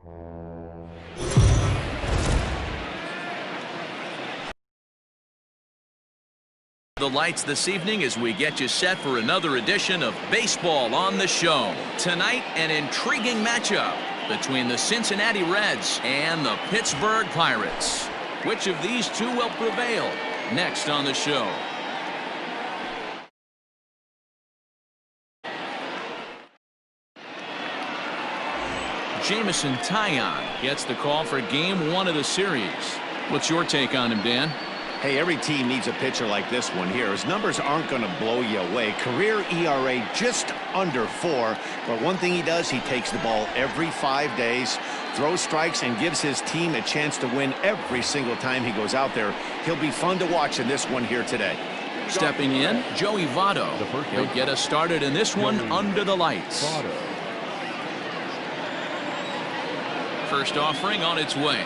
The lights this evening as we get you set for another edition of Baseball on the Show. Tonight, an intriguing matchup between the Cincinnati Reds and the Pittsburgh Pirates. Which of these two will prevail? Next on the show. Jameson Taillon gets the call for game 1 of the series. What's your take on him, Dan? Hey, every team needs a pitcher like this one here. His numbers aren't going to blow you away. Career ERA just under 4. But one thing he does, he takes the ball every 5 days, throws strikes, and gives his team a chance to win every single time he goes out there. He'll be fun to watch in this one here today. Stepping in, Joey Votto. He'll get us started in this one under the lights. First offering on its way.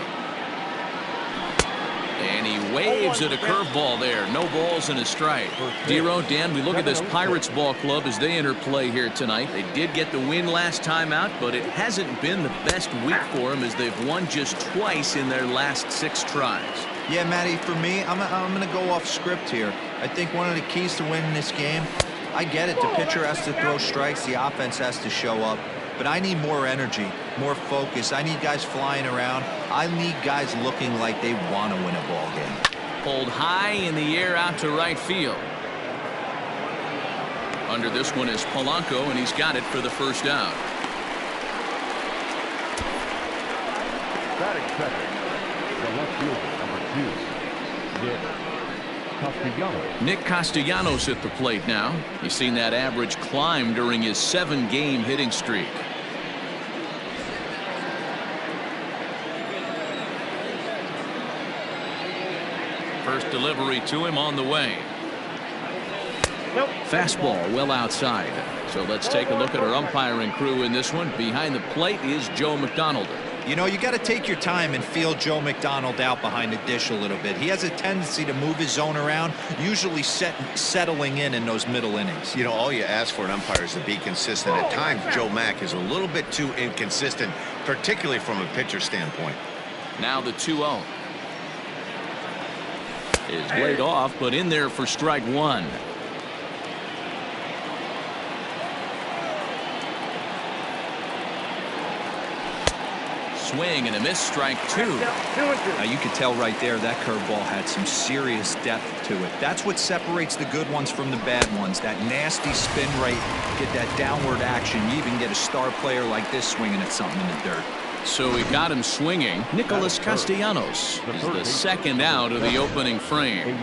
And he waves at a curveball there. No balls and a strike. Dero, Dan, we look at this Pirates ball club as they enter play here tonight. They did get the win last time out, but it hasn't been the best week for them as they've won just twice in their last 6 tries. Yeah, Matty, for me, I'm going to go off script here. I think one of the keys to winning this game, I get it. The pitcher has to throw strikes. The offense has to show up. But I need more energy, more focus. I need guys flying around. I need guys looking like they want to win a ball game. Pulled high in the air out to right field. Under this one is Polanco, and he's got it for the first out. Batting second, the left fielder, number 2, Nick Castellanos at the plate now. You've seen that average climb during his 7-game hitting streak. First delivery to him on the way. Fastball well outside. So let's take a look at our umpiring crew in this one. Behind the plate is Joe McDonald. You know, you got to take your time and feel Joe McDonald out behind the dish a little bit. He has a tendency to move his zone around, usually settling in those middle innings. You know, all you ask for an umpire is to be consistent. At times, Joe Mack is a little bit too inconsistent, particularly from a pitcher standpoint. Now the 2-0. Is laid off, but in there for strike 1. Swing and a miss, strike 2. Now you could tell right there that curveball had some serious depth to it. That's what separates the good ones from the bad ones. That nasty spin rate, get that downward action. You even get a star player like this swinging at something in the dirt. So we got him swinging. Nicholas Castellanos is the second out of the opening frame.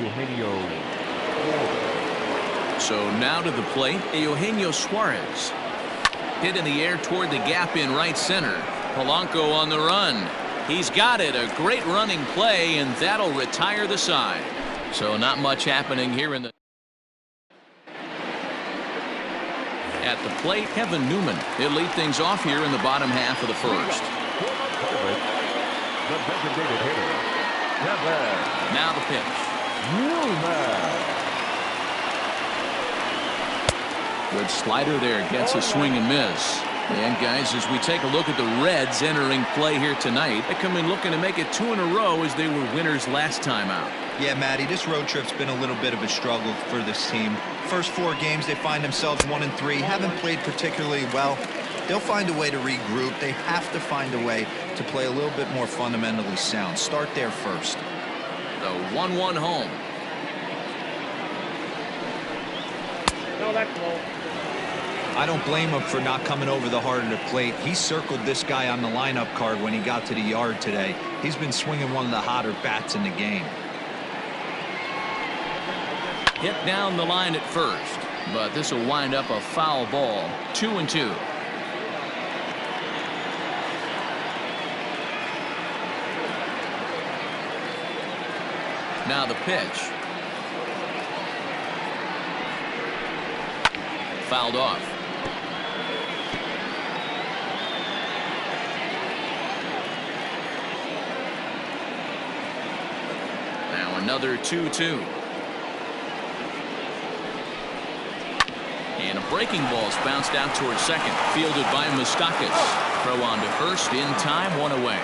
So now to the plate, Eugenio Suarez. Hit in the air toward the gap in right center. Polanco on the run. He's got it. A great running play, and that'll retire the side. So not much happening here in the... At the plate, Kevin Newman. He'll lead things off here in the bottom half of the first. The designated hitter, Kevin. Now the pitch. Newman. Good slider there. Gets a swing and miss. And guys, as we take a look at the Reds entering play here tonight, they come in looking to make it 2 in a row as they were winners last time out. Yeah, Matty, this road trip's been a little bit of a struggle for this team. First 4 games, they find themselves 1-3, haven't played particularly well. They'll find a way to regroup. They have to find a way to play a little bit more fundamentally sound. Start there first. The 1-1 home. No, that's low. I don't blame him for not coming over the heart of the plate. He circled this guy on the lineup card when he got to the yard today. He's been swinging one of the hotter bats in the game. Hit down the line at first, but this will wind up a foul ball. 2-2. Now the pitch. Fouled off. Now another 2-2. And a breaking ball's bounced out towards second. Fielded by Moustakas. Throw on to first in time, one away.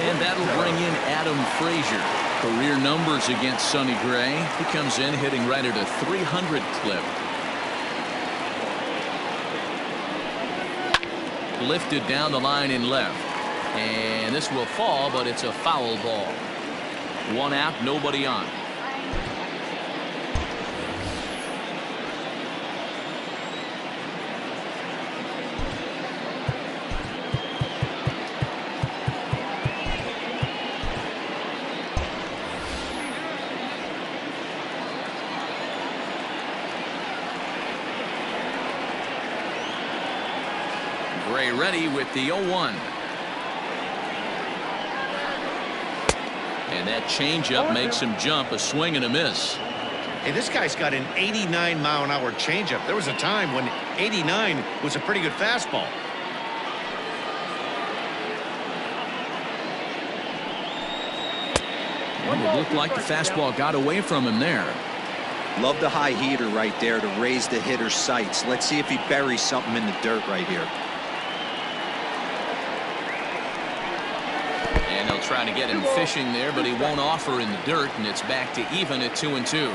And that'll bring in Adam Frazier. Career numbers against Sonny Gray. He comes in hitting right at a 300 clip. Lifted down the line in left. And this will fall, but it's a foul ball. One out, nobody on. Gray ready with the 0-1. And that changeup makes him jump. A swing and a miss. Hey, this guy's got an 89-mile-an-hour changeup. There was a time when 89 was a pretty good fastball. Well, it looked like the fastball got away from him there. Love the high heater right there to raise the hitter's sights. Let's see if he buries something in the dirt right here. And they'll try to get him fishing there, but he won't offer in the dirt, and it's back to even at 2-2.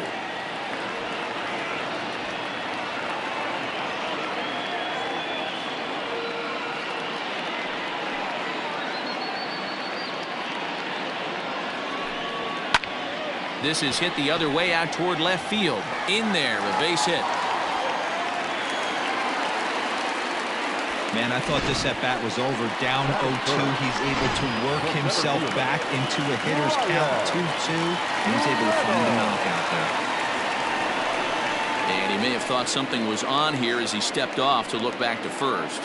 This is hit the other way out toward left field. In there, a base hit. Man, I thought this at-bat was over. Down 0-2. He's able to work himself back into a hitter's count 2-2. And he's able to find the knockout there. And he may have thought something was on here as he stepped off to look back to first.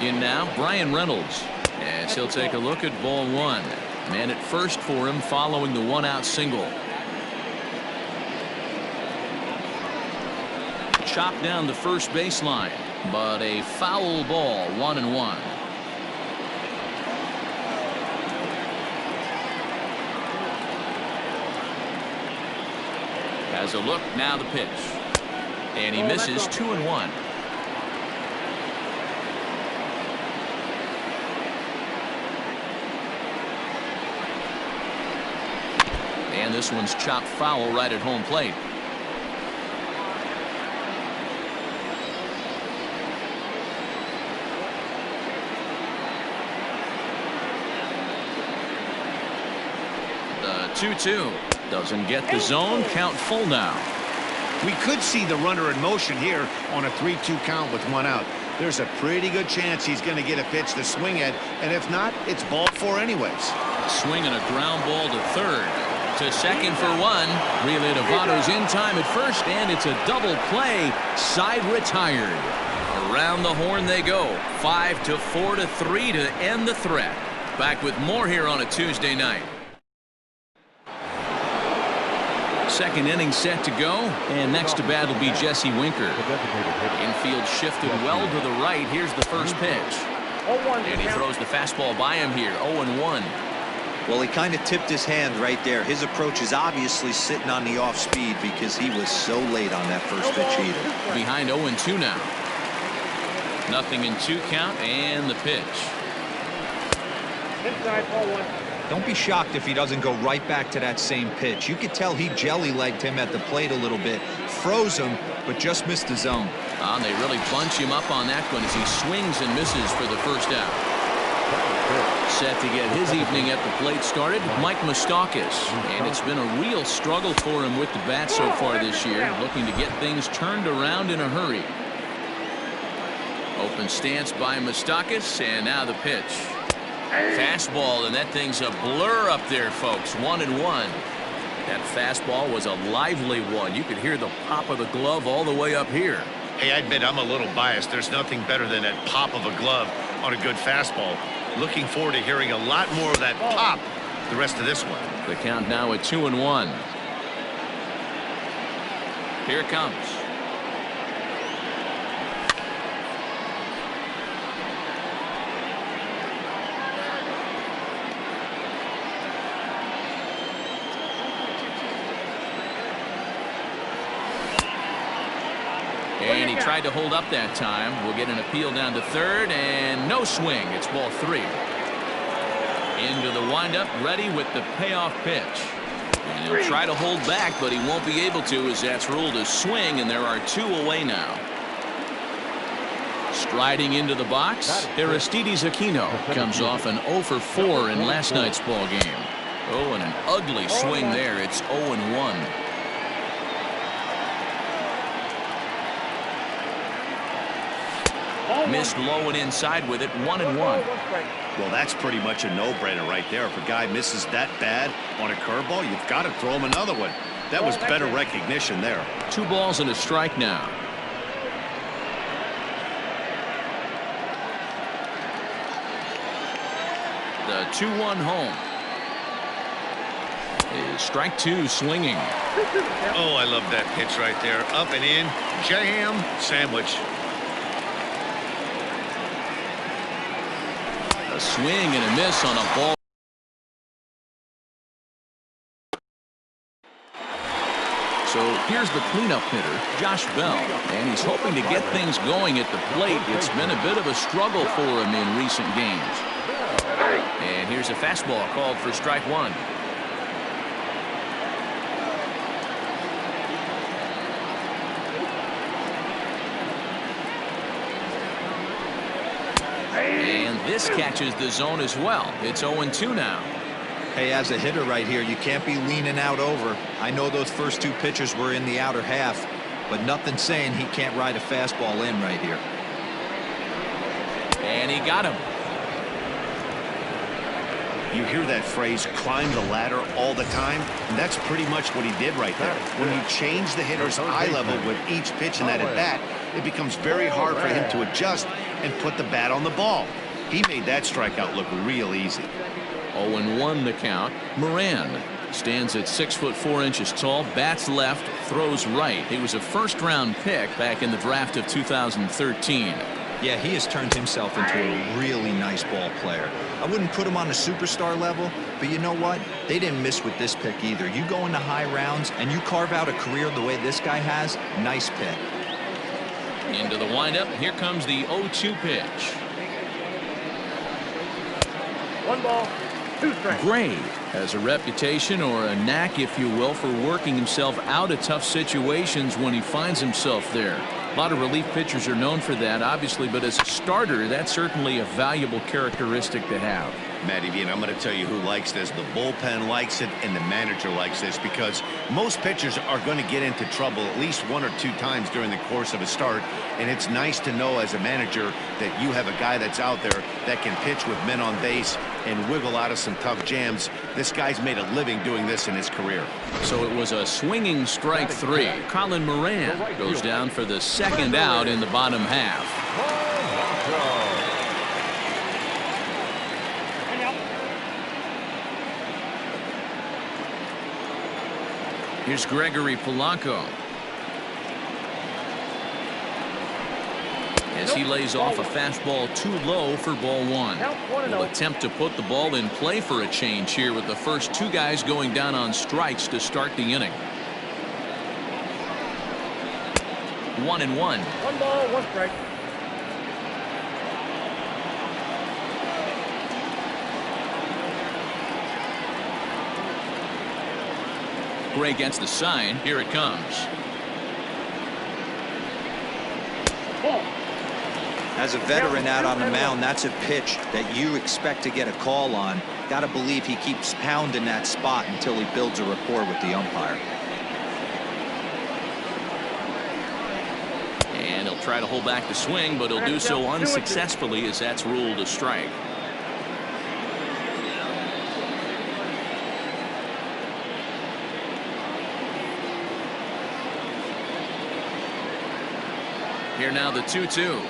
In now, Brian Reynolds, as he'll take a look at ball one. Man at first for him following the one-out single. Chopped down the first baseline, but a foul ball, 1-1. Has a look, now the pitch. And he misses 2-1. And this one's chopped foul right at home plate. The 2-2 doesn't get the zone. Count full now. We could see the runner in motion here on a 3-2 count with one out. There's a pretty good chance he's going to get a pitch to swing at, and if not, it's ball four anyways. Swing and a ground ball to third. To second for one. Relay to Votto's in time at first, and it's a double play. Side retired. Around the horn they go. 5-4-3 to end the threat. Back with more here on a Tuesday night. Second inning set to go, and next to bat will be Jesse Winker. Infield shifted well to the right. Here's the first pitch. And he throws the fastball by him here. 0-1. Well, he kind of tipped his hand right there. His approach is obviously sitting on the off speed because he was so late on that first pitch either. Behind 0-2 now. Nothing in 2 count, and the pitch. Inside ball one. Don't be shocked if he doesn't go right back to that same pitch. You could tell he jelly-legged him at the plate a little bit. Froze him, but just missed the zone. And they really bunch him up on that one as he swings and misses for the first out. Set to get his evening at the plate started, Mike Moustakas. And it's been a real struggle for him with the bat so far this year, looking to get things turned around in a hurry. Open stance by Moustakas, and now the pitch. Fastball, and that thing's a blur up there, folks. 1-1. That fastball was a lively one. You could hear the pop of the glove all the way up here. Hey, I admit I'm a little biased. There's nothing better than that pop of a glove on a good fastball. Looking forward to hearing a lot more of that pop the rest of this one. The count now at 2-1. Here it comes. he tried to hold up that time. We'll get an appeal down to third, and no swing. It's ball 3. Into the windup, ready with the payoff pitch. And he'll try to hold back, but he won't be able to, as that's ruled a swing, and there are 2 away now. Striding into the box, Aristides Aquino comes off an 0 for 4 in last night's ball game. Oh, and an ugly swing there. It's 0-1. Missed low and inside with it, 1-1. Well, that's pretty much a no-brainer right there. If a guy misses that bad on a curveball, you've got to throw him another one. That was better recognition there. 2 balls and a strike now. The 2-1 home. Is strike 2 swinging. Oh, I love that pitch right there. Up and in, jam, sandwich. A swing and a miss on a ball. So here's the cleanup hitter, Josh Bell, and he's hoping to get things going at the plate. It's been a bit of a struggle for him in recent games. And here's a fastball called for strike 1. And this catches the zone as well. It's 0-2 now. Hey, as a hitter right here, you can't be leaning out over. I know those first 2 pitches were in the outer half, but nothing saying he can't ride a fastball in right here. And he got him. You hear that phrase, climb the ladder, all the time, and that's pretty much what he did right there. When you change the hitter's eye level with each pitch in that at-bat, it becomes very hard for him to adjust and put the bat on the ball. He made that strikeout look real easy. 0-1 the count. Moran stands at 6'4" tall, bats left, throws right. He was a first-round pick back in the draft of 2013. Yeah, he has turned himself into a really nice ball player. I wouldn't put him on a superstar level, but you know what? They didn't miss with this pick either. You go into high rounds and you carve out a career the way this guy has, nice pick. Into the windup, here comes the 0-2 pitch. 1 ball, 2 strikes. Gray has a reputation, or a knack, if you will, for working himself out of tough situations when he finds himself there. A lot of relief pitchers are known for that, obviously, but as a starter, that's certainly a valuable characteristic to have. Matty V, and I'm going to tell you who likes this. The bullpen likes it, and the manager likes this, because most pitchers are going to get into trouble at least 1 or 2 times during the course of a start, and it's nice to know as a manager that you have a guy that's out there that can pitch with men on base and wiggle out of some tough jams. This guy's made a living doing this in his career. So it was a swinging strike 3. Colin Moran goes down for the 2nd out in the bottom half. Here's Gregory Polanco. As he lays off a fastball too low for ball 1. Will attempt to put the ball in play for a change here with the first 2 guys going down on strikes to start the inning. 1-1. 1 ball, 1 strike. Gray gets the sign. Here it comes. Ball. As a veteran out on the mound, that's a pitch that you expect to get a call on. Got to believe he keeps pounding that spot until he builds a rapport with the umpire. And he'll try to hold back the swing, but he'll do so unsuccessfully, as that's ruled a strike. Here now the 2-2.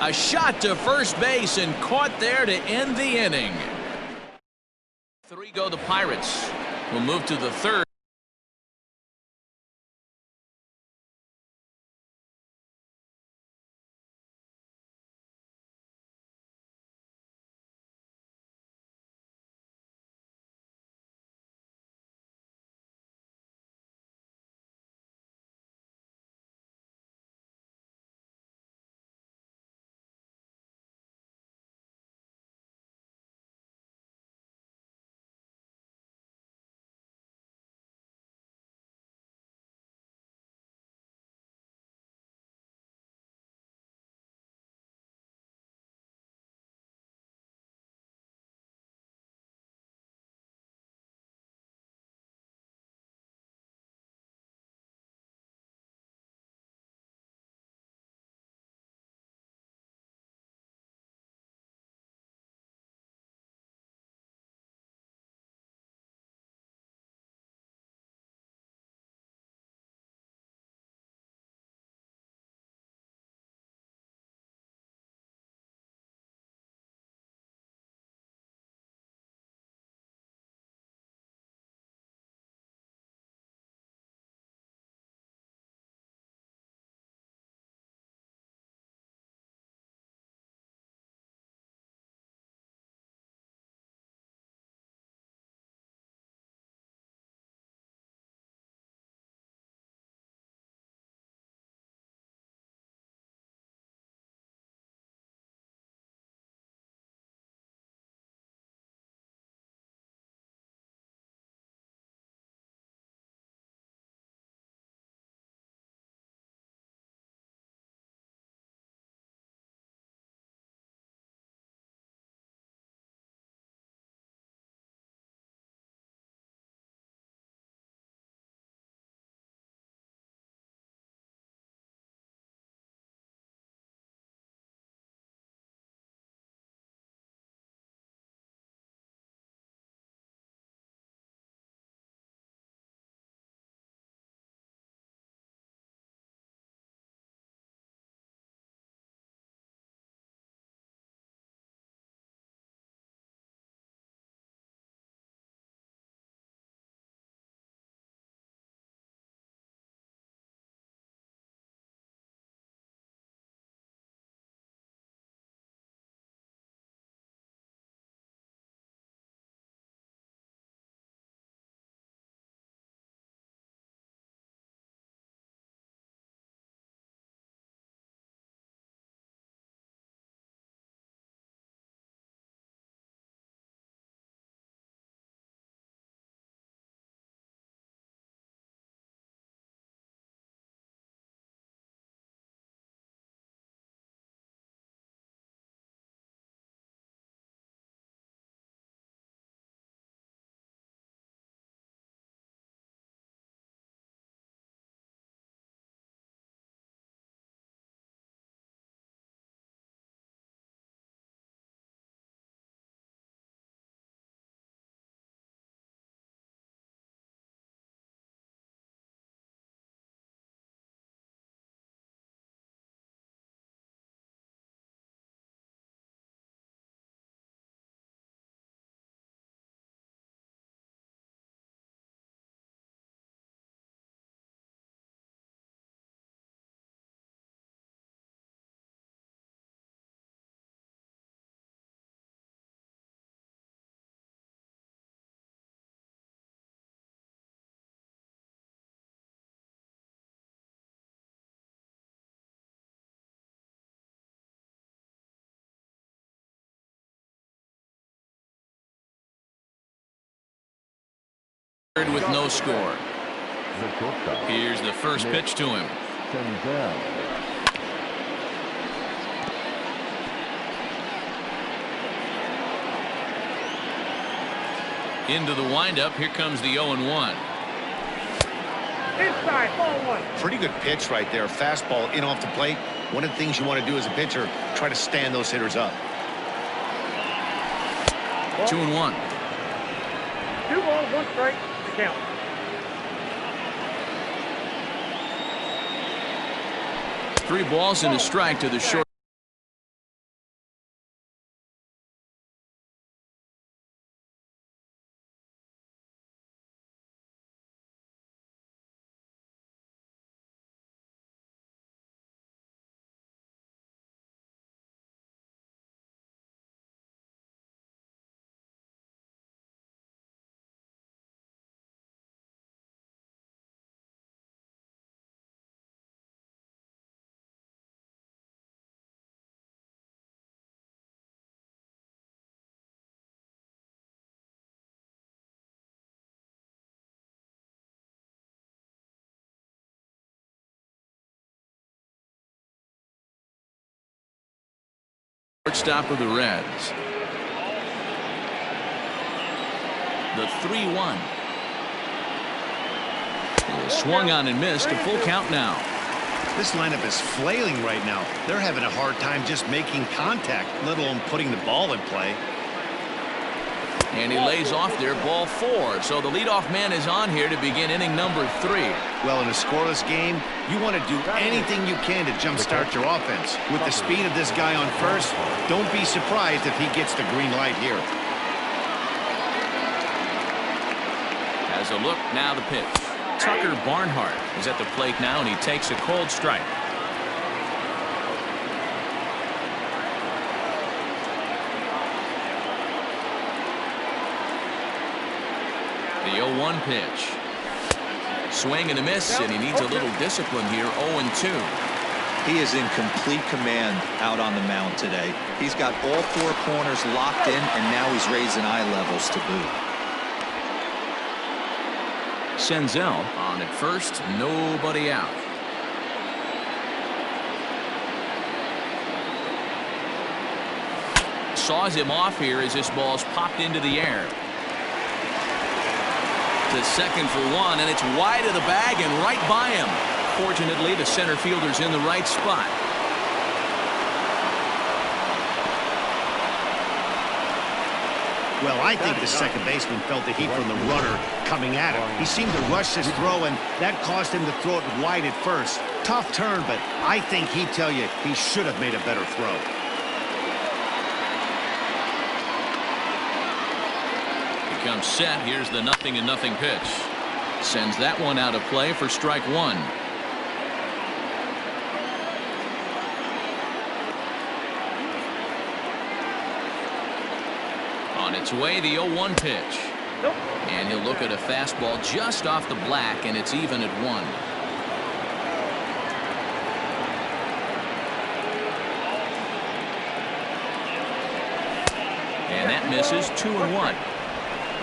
A shot to first base and caught there to end the inning. 3 go the Pirates. We'll move to the 3rd. with no score. The shortstop. Here's the first pitch to him. Into the windup. Here comes the 0-1. Inside, ball one. Pretty good pitch right there. Fastball in off the plate. One of the things you want to do as a pitcher, try to stand those hitters up. 2-1. 2 balls, 1 strike to count. Three balls and a strike to the short. Shortstop of the Reds. The 3-1. Swung on and missed. A full count now. This lineup is flailing right now. They're having a hard time just making contact, let alone putting the ball in play. And he lays off there, ball 4. So the leadoff man is on here to begin inning number 3. Well, in a scoreless game, you want to do anything you can to jumpstart your offense. With the speed of this guy on first, don't be surprised if he gets the green light here. As a look, now the pitch. Tucker Barnhart is at the plate now, and he takes a cold strike. The 0-1 pitch. Swing and a miss, and he needs a little discipline here. 0-2. He is in complete command out on the mound today. He's got all 4 corners locked in, and now he's raising eye levels to boot. Senzel on at first, nobody out. Saws him off here as this ball's popped into the air. To second for 1, and it's wide of the bag and right by him. Fortunately, the center fielder's in the right spot. Well, I think the second baseman felt the heat from the runner coming at him. He seemed to rush his throw, and that caused him to throw it wide at first. Tough turn, but I think he'd tell you he should have made a better throw. Comes set. Here's the 0-0 pitch. Sends that one out of play for strike 1. On its way, the 0-1 pitch. Nope. And he'll look at a fastball just off the black, and it's even at 1. And that misses. 2-1.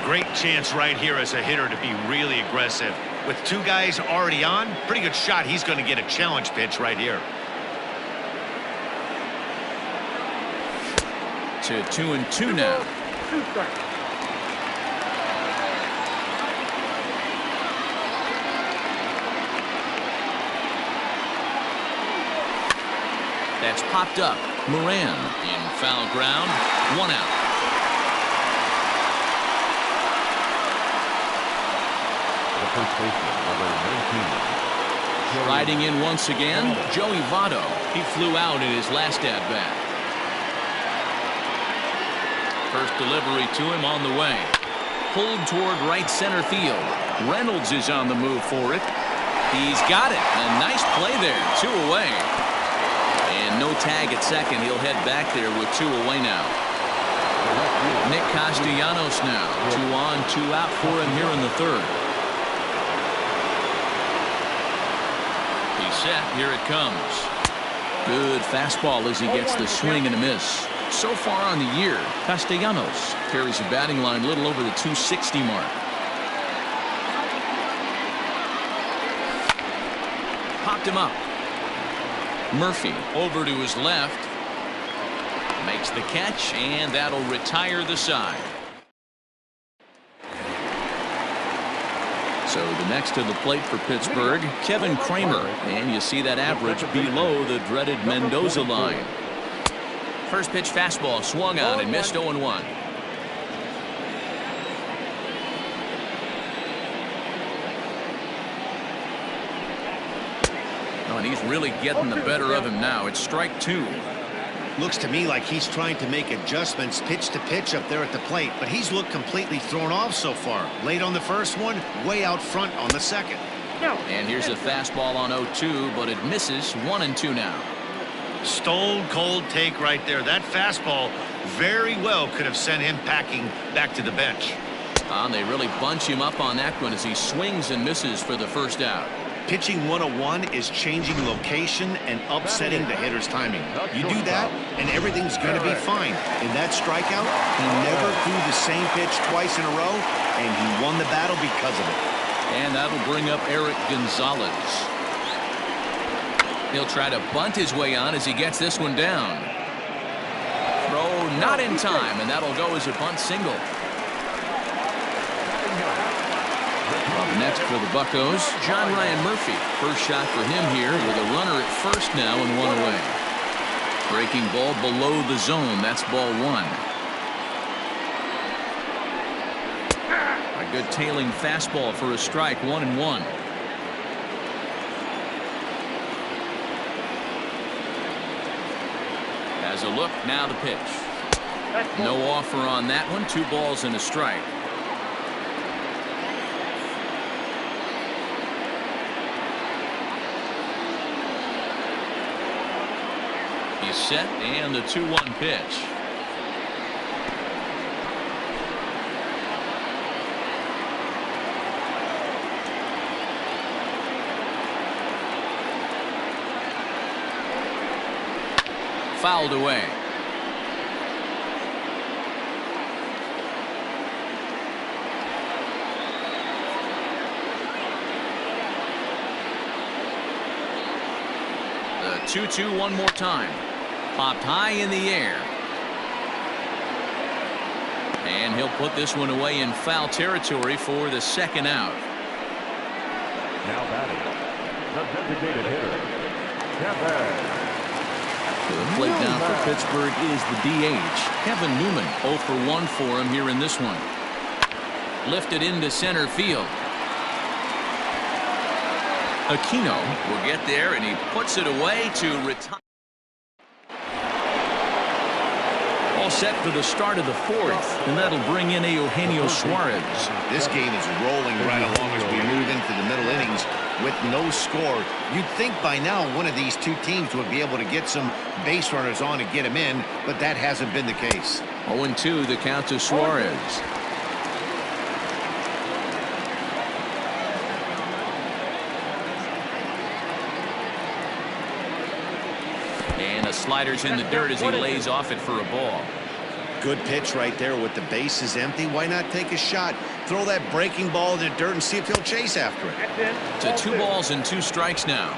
Great chance right here as a hitter to be really aggressive. With 2 guys already on, pretty good shot. He's going to get a challenge pitch right here. To 2-2 now. 2 strikes. That's popped up. Moran in foul ground. 1 out. First baseman, number 19. Riding in once again, Joey Votto. He flew out in his last at-bat. First delivery to him on the way. Pulled toward right center field. Reynolds is on the move for it. He's got it. A nice play there. 2 away. And no tag at second. He'll head back there with 2 away now. Nick Castellanos now. 2 on, 2 out for him here in the 3rd. Set. Here it comes. Good fastball as he gets the swing and a miss. So far on the year, Castellanos carries a batting line a little over the 260 mark. tripped him up. Murphy over to his left. Makes the catch, and that'll retire the side. So the next to the plate for Pittsburgh, Kevin Kramer. And you see that average below the dreaded Mendoza line. First pitch fastball swung on and missed 0-1. Oh, and he's really getting the better of him now. It's strike 2. Looks to me like he's trying to make adjustments pitch to pitch up there at the plate, but he's looked completely thrown off so far. Late on the first one, way out front on the second. And here's a fastball on 0-2, but it misses. 1-2 now. Stone cold take right there. That fastball very well could have sent him packing back to the bench. They really bunch him up on that one as he swings and misses for the first out. Pitching 101 is changing location and upsetting the hitter's timing. You do that, and everything's going to be fine. In that strikeout, he never threw the same pitch twice in a row, and he won the battle because of it. And that'll bring up Eric Gonzalez. He'll try to bunt his way on as he gets this one down. Throw not in time, and that'll go as a bunt single. Next for the Buccos, John Ryan Murphy. First shot for him here with a runner at first now and 1 away. Breaking ball below the zone. That's ball 1. A good tailing fastball for a strike. 1-1. Has a look. Now the pitch. No offer on that one. 2 balls and a strike. He's set, and the 2-1 pitch. Fouled away. The 2-2 one more time. Popped high in the air. And he'll put this one away in foul territory for the second out. Now batting, the designated hitter, Kevin. The plate down for Pittsburgh is the DH, Kevin Newman. 0 for 1 for him here in this one. Lifted into center field. Aquino will get there, and he puts it away to retire. All set for the start of the 4th, and that'll bring in Eugenio Suarez. This game is rolling right along as we move into the middle innings with no score. You'd think by now one of these two teams would be able to get some base runners on and get him in, but that hasn't been the case. 0-2 the count to Suarez. And a slider's in the dirt as he lays off it for a ball. Good pitch right there with the bases empty. Why not take a shot? Throw that breaking ball in the dirt and see if he'll chase after it. To 2 balls and 2 strikes now.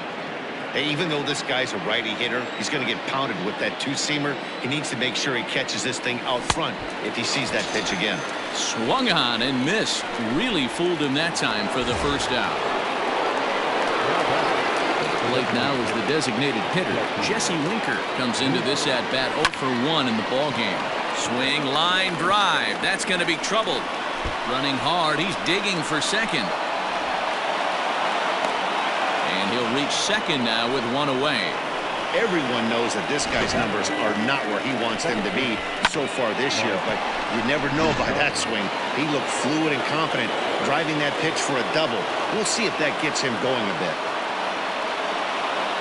Hey, even though this guy's a righty hitter, he's going to get pounded with that 2-seamer. He needs to make sure he catches this thing out front if he sees that pitch again. Swung on and missed. Really fooled him that time for the first out. Plate now is the designated hitter. Jesse Winker comes into this at bat 0 for 1 in the ball game. Swing, line drive. That's going to be troubled. Running hard. He's digging for second. And he'll reach second now with 1 away. Everyone knows that this guy's numbers are not where he wants them to be so far this year, but you never know by that swing. He looked fluid and confident, driving that pitch for a double. We'll see if that gets him going a bit.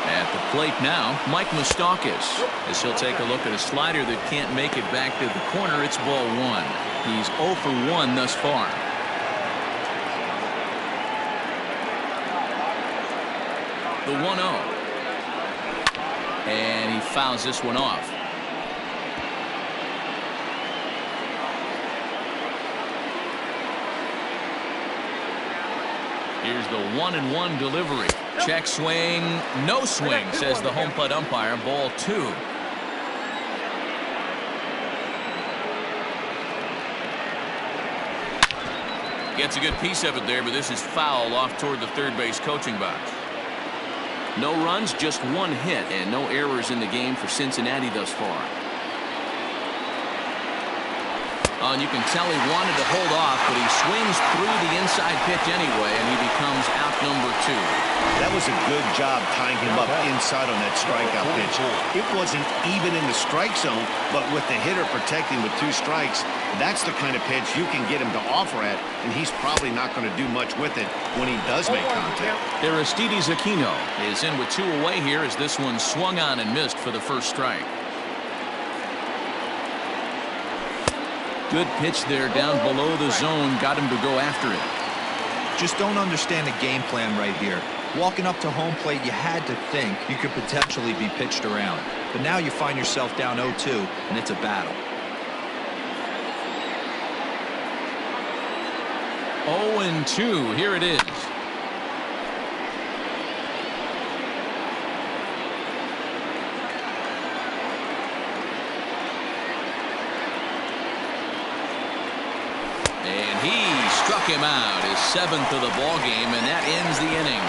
At the plate now, Mike Moustakas, as he'll take a look at a slider that can't make it back to the corner. It's ball 1. He's 0 for 1 thus far. The 1-0. And he fouls this one off. Here's the 1-1 delivery. Check swing, no swing, says the home plate umpire. Ball 2. Gets a good piece of it there, but this is foul off toward the third base coaching box. No runs, just 1 hit, and no errors in the game for Cincinnati thus far. And you can tell he wanted to hold off, but he swings through the inside pitch anyway, and he becomes out number 2. That was a good job tying him up inside on that strikeout pitch. It wasn't even in the strike zone, but with the hitter protecting with 2 strikes, that's the kind of pitch you can get him to offer at, and he's probably not going to do much with it when he does make contact. Aristides Aquino is in with 2 away here as this one swung on and missed for the first strike. Good pitch there down below the zone, got him to go after it. Just don't understand the game plan right here. Walking up to home plate, you had to think you could potentially be pitched around. But now you find yourself down 0-2, and it's a battle. 0-2, here it is. And he struck him out, his 7th of the ball game, and that ends the inning.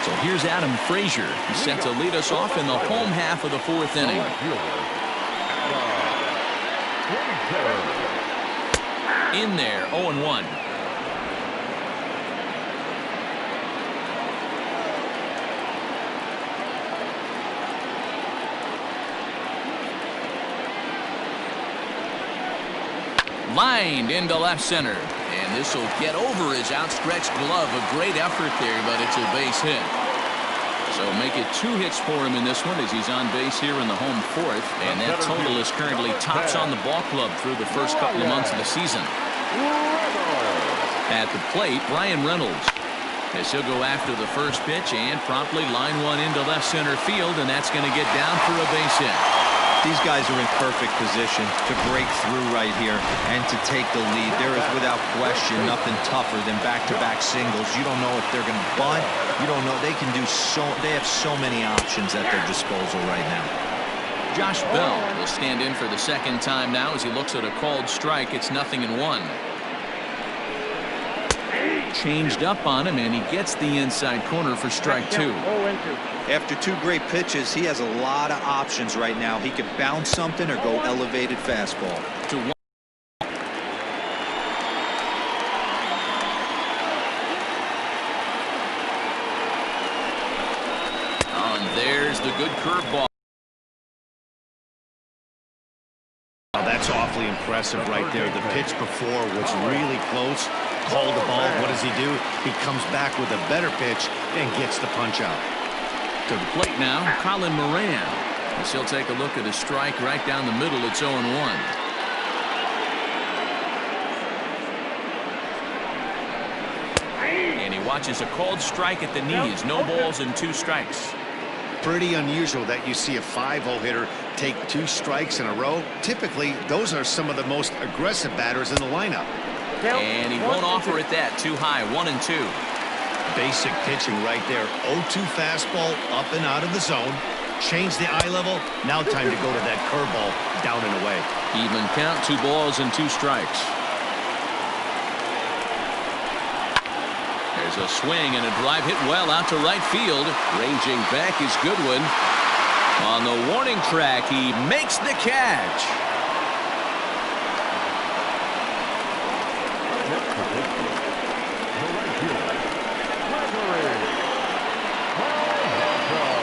So here's Adam Frazier. He's set to lead us off in the home half of the 4th inning. In there, 0-1. Lined into left center, and this will get over his outstretched glove. A great effort there, but it's a base hit. So make it 2 hits for him in this one as he's on base here in the home 4th, and that total is currently tops on the ball club through the first couple of months of the season. At the plate, Brian Reynolds, as he'll go after the first pitch and promptly line one into left center field, and that's going to get down for a base hit. These guys are in perfect position to break through right here and to take the lead. There is without question nothing tougher than back-to-back singles. You don't know if they're going to bunt. You don't know. They can do so. They have so many options at their disposal right now. Josh Bell will stand in for the second time now as he looks at a called strike. It's 0-1. Changed up on him, and he gets the inside corner for strike 2. After 2 great pitches, he has a lot of options right now. He could bounce something or go elevated fastball. To 1. And there's the good curveball. That's awfully impressive right there. The pitch before was really close. Called the ball. What does he do? He comes back with a better pitch and gets the punch out. To the plate now, Colin Moran. As he'll take a look at a strike right down the middle. It's 0-1. And he watches a called strike at the knees. No balls and 2 strikes. Pretty unusual that you see a 5-hole hitter take 2 strikes in a row. Typically, those are some of the most aggressive batters in the lineup. And he won't offer it that. Too high. 1-2. Basic pitching right there. 0-2 fastball up and out of the zone. Change the eye level. Now time to go to that curveball down and away. Even count. 2 balls and 2 strikes. There's a swing and a drive hit well out to right field. Ranging back is Goodwin. On the warning track, he makes the catch.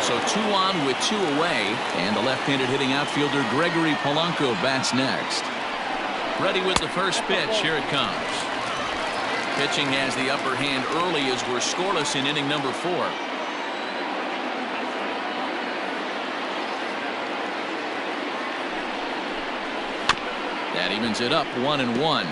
So 2 on with 2 away, and the left-handed hitting outfielder Gregory Polanco bats next. Ready with the first pitch. Here it comes. Pitching has the upper hand early as we're scoreless in inning number 4. That evens it up 1-1.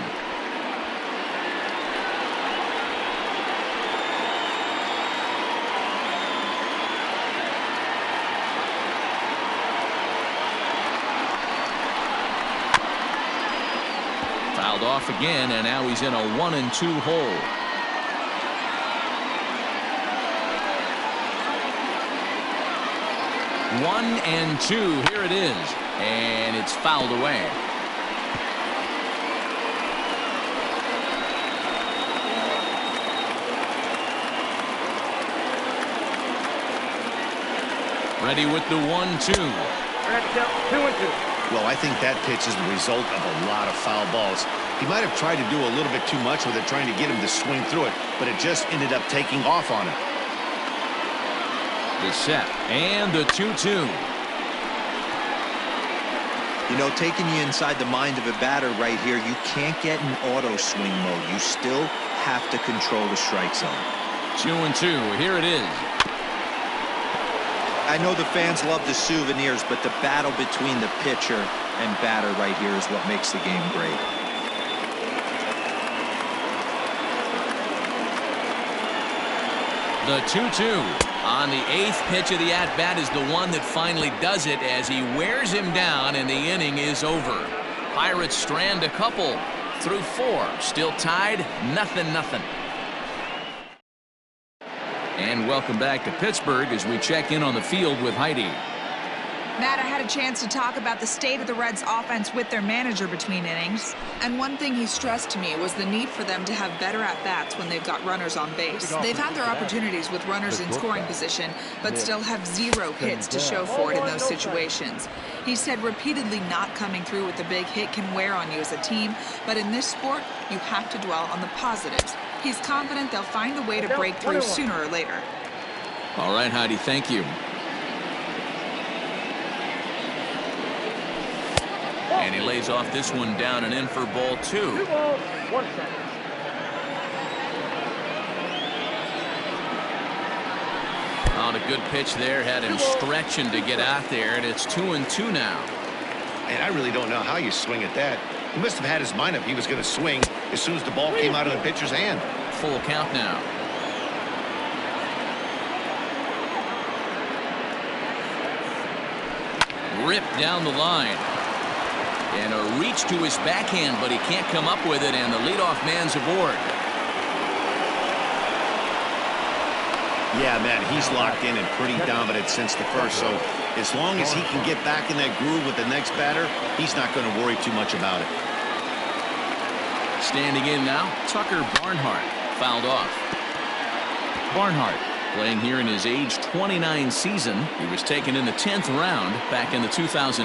Fouled off again, and now he's in a 1-2 hole. 1-2. Here it is. And it's fouled away. Ready with the 1-2. 2-2. Well, I think that pitch is the result of a lot of foul balls. He might have tried to do a little bit too much with it, trying to get him to swing through it, but it just ended up taking off on him. The set and the 2-2. You know, taking you inside the mind of a batter right here, you can't get in auto swing mode. You still have to control the strike zone. 2-2. Here it is. I know the fans love the souvenirs, but the battle between the pitcher and batter right here is what makes the game great. The 2-2. On the 8th pitch of the at-bat is the one that finally does it as he wears him down and the inning is over. Pirates strand a couple through 4. Still tied, 0-0. And welcome back to Pittsburgh as we check in on the field with Heidi. Matt, I had a chance to talk about the state of the Reds offense with their manager between innings. And one thing he stressed to me was the need for them to have better at-bats when they've got runners on base. They've had their opportunities with runners in scoring position, but still have 0 hits to show for it in those situations. He said repeatedly not coming through with a big hit can wear on you as a team, but in this sport, you have to dwell on the positives. He's confident they'll find a way to break through sooner or later. All right, Heidi, thank you. And he lays off this one down and in for ball 2. 2 balls, 1 strike. On a good pitch there, had him stretching to get out there, and it's 2-2 now. And I really don't know how you swing at that. He must have had his mind up he was going to swing as soon as the ball came out of the pitcher's hand. Full count now. Ripped down the line. And a reach to his backhand, but he can't come up with it, and the leadoff man's aboard. Yeah, man, he's locked in and pretty dominant since the first, so as long as he can get back in that groove with the next batter, he's not going to worry too much about it. Standing in now, Tucker Barnhart, fouled off. Barnhart, playing here in his age 29 season. He was taken in the 10th round back in the 2009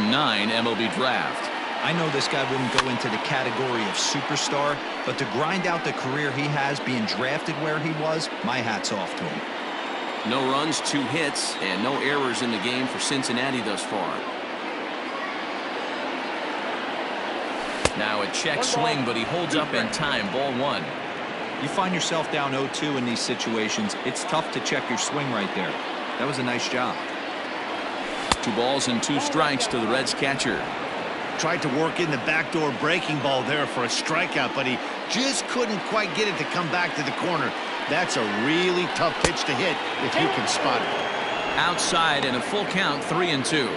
MLB draft. I know this guy wouldn't go into the category of superstar, but to grind out the career he has being drafted where he was, my hat's off to him. No runs, 2 hits, and no errors in the game for Cincinnati thus far. Now a check swing, but he holds up in time. Ball 1. You find yourself down 0-2 in these situations, it's tough to check your swing right there. That was a nice job. 2 balls and 2 strikes to the Reds catcher. Tried to work in the backdoor breaking ball there for a strikeout, but he just couldn't quite get it to come back to the corner. That's a really tough pitch to hit if you can spot it. Outside and a full count, 3-2.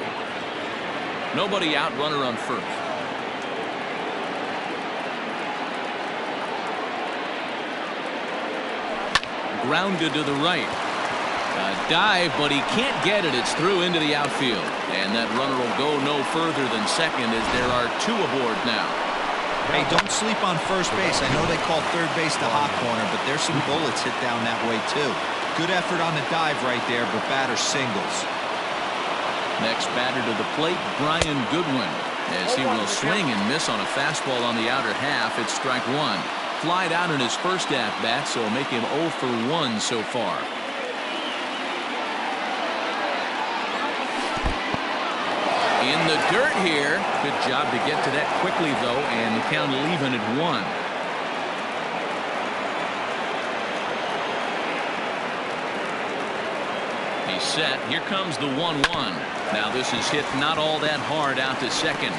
Nobody out, runner on first. Grounded to the right. A dive, but he can't get it. It's through into the outfield. And that runner will go no further than second as there are 2 aboard now. Hey, don't sleep on first base. I know they call third base the hot corner, but there's some bullets hit down that way, too. Good effort on the dive right there, but batter singles. Next batter to the plate, Brian Goodwin. As he will swing and miss on a fastball on the outer half, it's strike 1. Flied out in his first at-bat, so make him 0 for 1 so far. In the dirt here. Good job to get to that quickly, though, and the count even at 1. He's set. Here comes the 1-1. Now this is hit not all that hard out to second.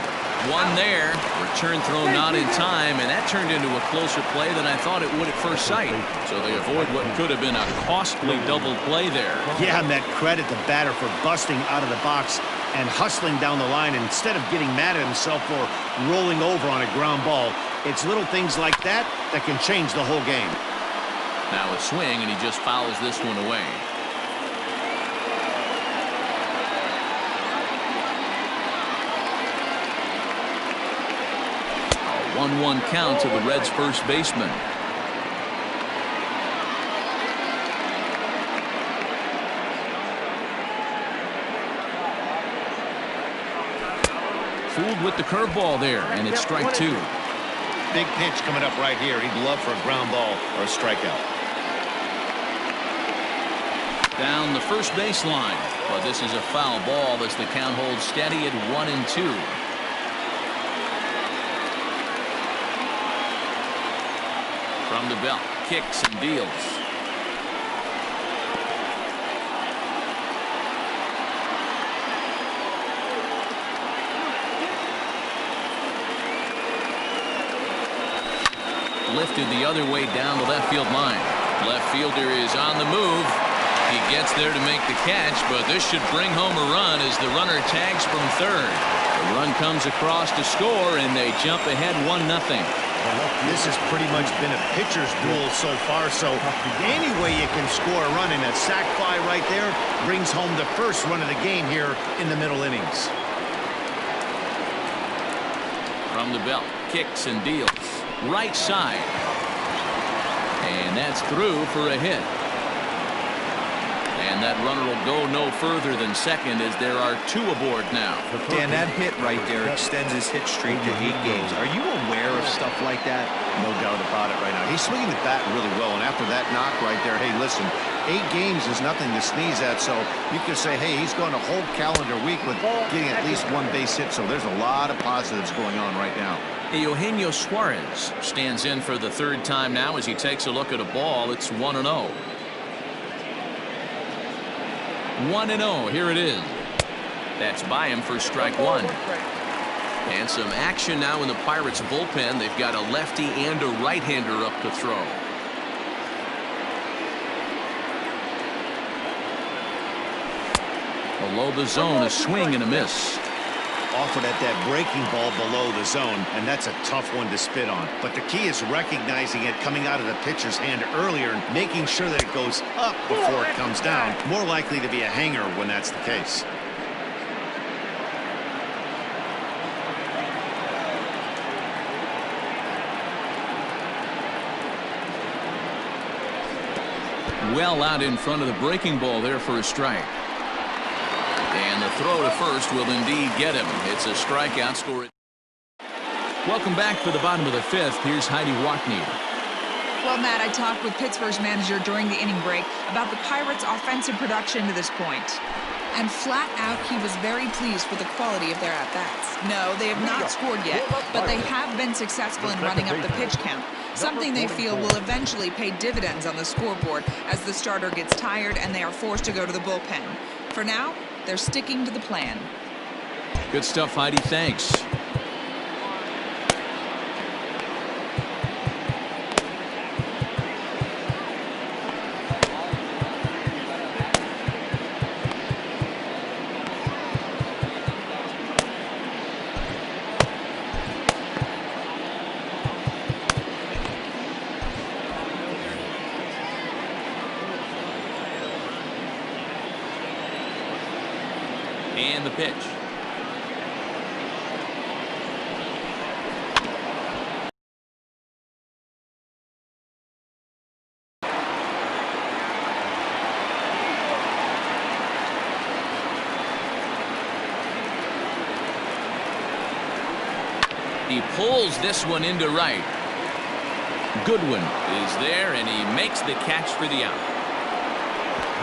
1 there. Return throw not in time, and that turned into a closer play than I thought it would at first sight. So they avoid what could have been a costly double play there. Yeah, and that credit the batter for busting out of the box and hustling down the line instead of getting mad at himself for rolling over on a ground ball. It's little things like that that can change the whole game. Now a swing, and he just fouls this one away. 1-1 count to the Reds' first baseman. Fooled with the curveball there, and it's strike two. Big pitch coming up right here. He'd love for a ground ball or a strikeout. Down the first baseline, but this is a foul ball as the count holds steady at 1-2. From the belt, kicks and deals. Lifted the other way down the left field line. Left fielder is on the move. He gets there to make the catch, but this should bring home a run as the runner tags from third. The run comes across to score, and they jump ahead 1-0. This has pretty much been a pitcher's duel so far, so any way you can score a run, in that sac fly right there brings home the first run of the game here in the middle innings. From the belt, kicks and deals. Right side. And that's through for a hit. And that runner will go no further than second as there are two aboard now. Dan, that hit right there extends his hit streak to 8 games. Are you aware of stuff like that? No doubt about it right now. He's swinging the bat really well, and after that knock right there, hey, listen, 8 games is nothing to sneeze at, so you could say, hey, he's going a whole calendar week with getting at least 1 base hit, so there's a lot of positives going on right now. Eugenio Suarez stands in for the third time now as he takes a look at a ball. It's 1-0. 1-0. Here it is. That's by him for strike one. And some action now in the Pirates bullpen. They've got a lefty and a right-hander up to throw. Below the zone, a swing and a miss. Offered at that breaking ball below the zone, and that's a tough one to spit on. But the key is recognizing it coming out of the pitcher's hand earlier and making sure that it goes up before it comes down. More likely to be a hanger when that's the case. Well out in front of the breaking ball there for a strike. And the throw to first will indeed get him. It's a strikeout score. Welcome back for the bottom of the fifth. Here's Heidi Watney. Well, Matt, I talked with Pittsburgh's manager during the inning break about the Pirates' offensive production to this point. And flat out, he was very pleased with the quality of their at-bats. No, they have not scored yet, but they have been successful in running up the pitch count, something they feel will eventually pay dividends on the scoreboard as the starter gets tired and they are forced to go to the bullpen. For now, they're sticking to the plan. Good stuff, Heidi. Thanks. And the pitch. He pulls this one into right. Goodwin is there, and he makes the catch for the out.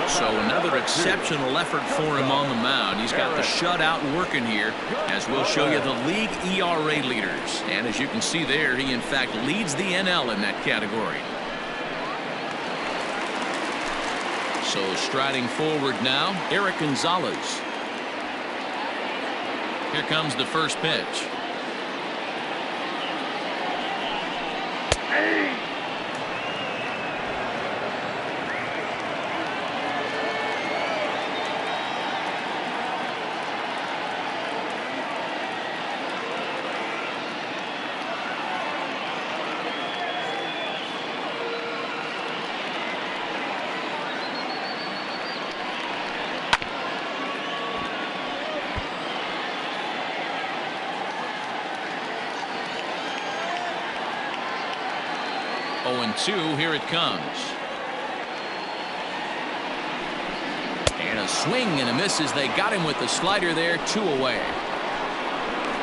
So another exceptional effort for him on the mound. He's got the shutout working here, as we'll show you the league ERA leaders. And as you can see there, he in fact leads the NL in that category. So striding forward now, Eric Gonzalez. Here comes the first pitch. 1-2. Here it comes. And a swing and a miss as they got him with the slider there. 2 away.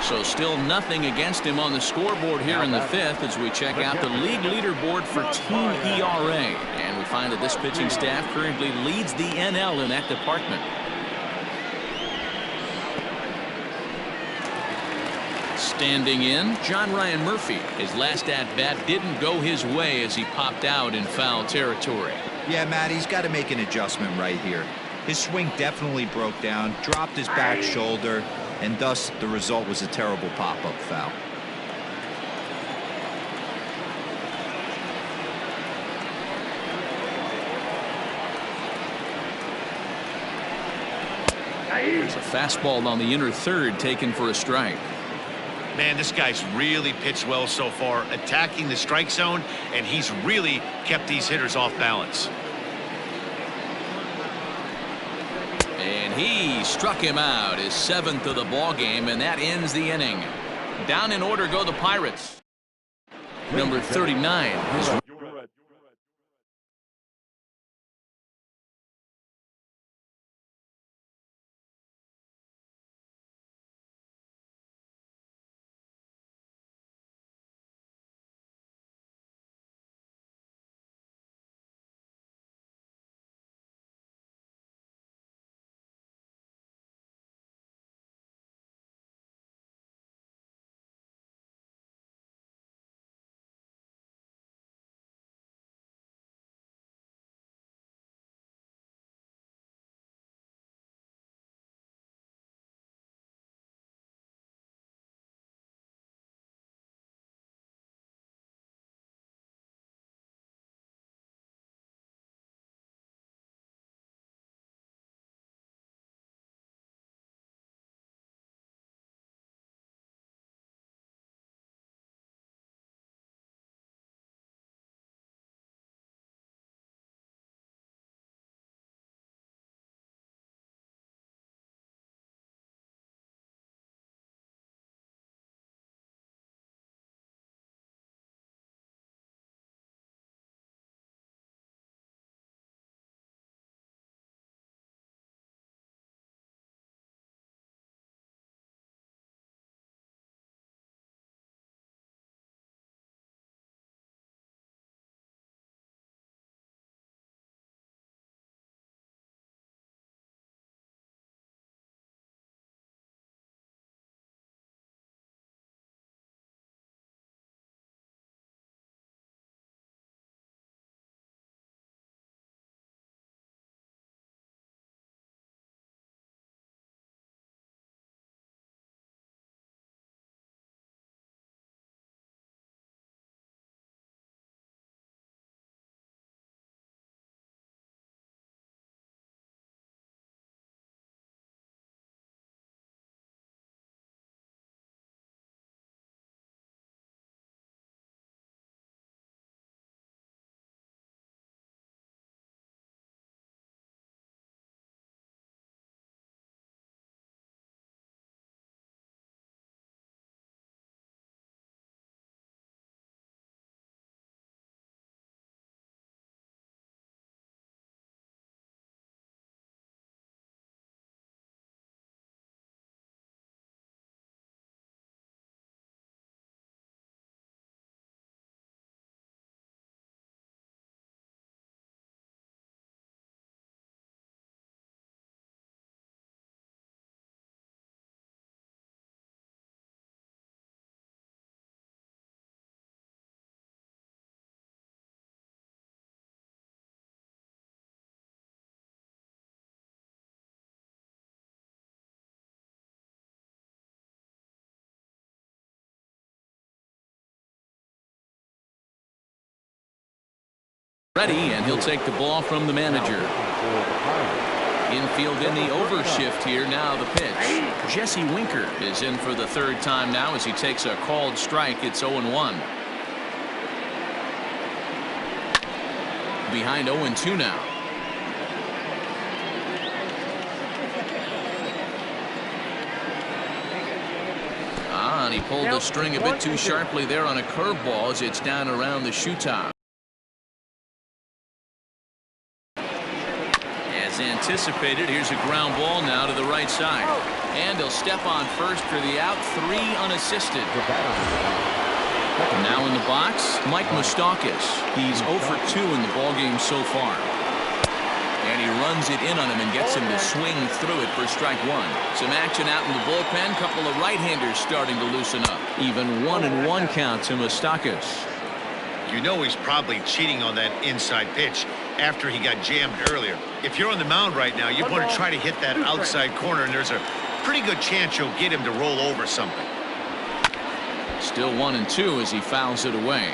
So still nothing against him on the scoreboard here in the 5th as we check out the league leaderboard for team ERA. And we find that this pitching staff currently leads the NL in that department. Standing in, John Ryan Murphy. His last at-bat didn't go his way as he popped out in foul territory. Yeah, Matt, he's got to make an adjustment right here. His swing definitely broke down, dropped his back shoulder, and thus the result was a terrible pop-up foul. There's a fastball on the inner third taken for a strike. Man, this guy's really pitched well so far, attacking the strike zone, and he's really kept these hitters off balance. And he struck him out, his 7th of the ball game, and that ends the inning. Down in order go the Pirates. Number 39 is ready, and he'll take the ball from the manager. Infield in the overshift here. Now the pitch. Jesse Winker is in for the 3rd time now as he takes a called strike. It's 0-1. Behind 0-2 now. And he pulled the string a bit too sharply there on a curveball as it's down around the shoe top. anticipated. Here's a ground ball now to the right side. And he'll step on first for the out. 3 unassisted. Now in the box, Mike Moustakas. He's 0 for 2 in the ballgame so far. And he runs it in on him and gets him to swing through it for strike 1. Some action out in the bullpen. Couple of right-handers starting to loosen up. Even 1-1 count to Moustakas. You know he's probably cheating on that inside pitch after he got jammed earlier. If you're on the mound right now, you want to try to hit that outside corner, and there's a pretty good chance you'll get him to roll over something. Still 1-2 as he fouls it away.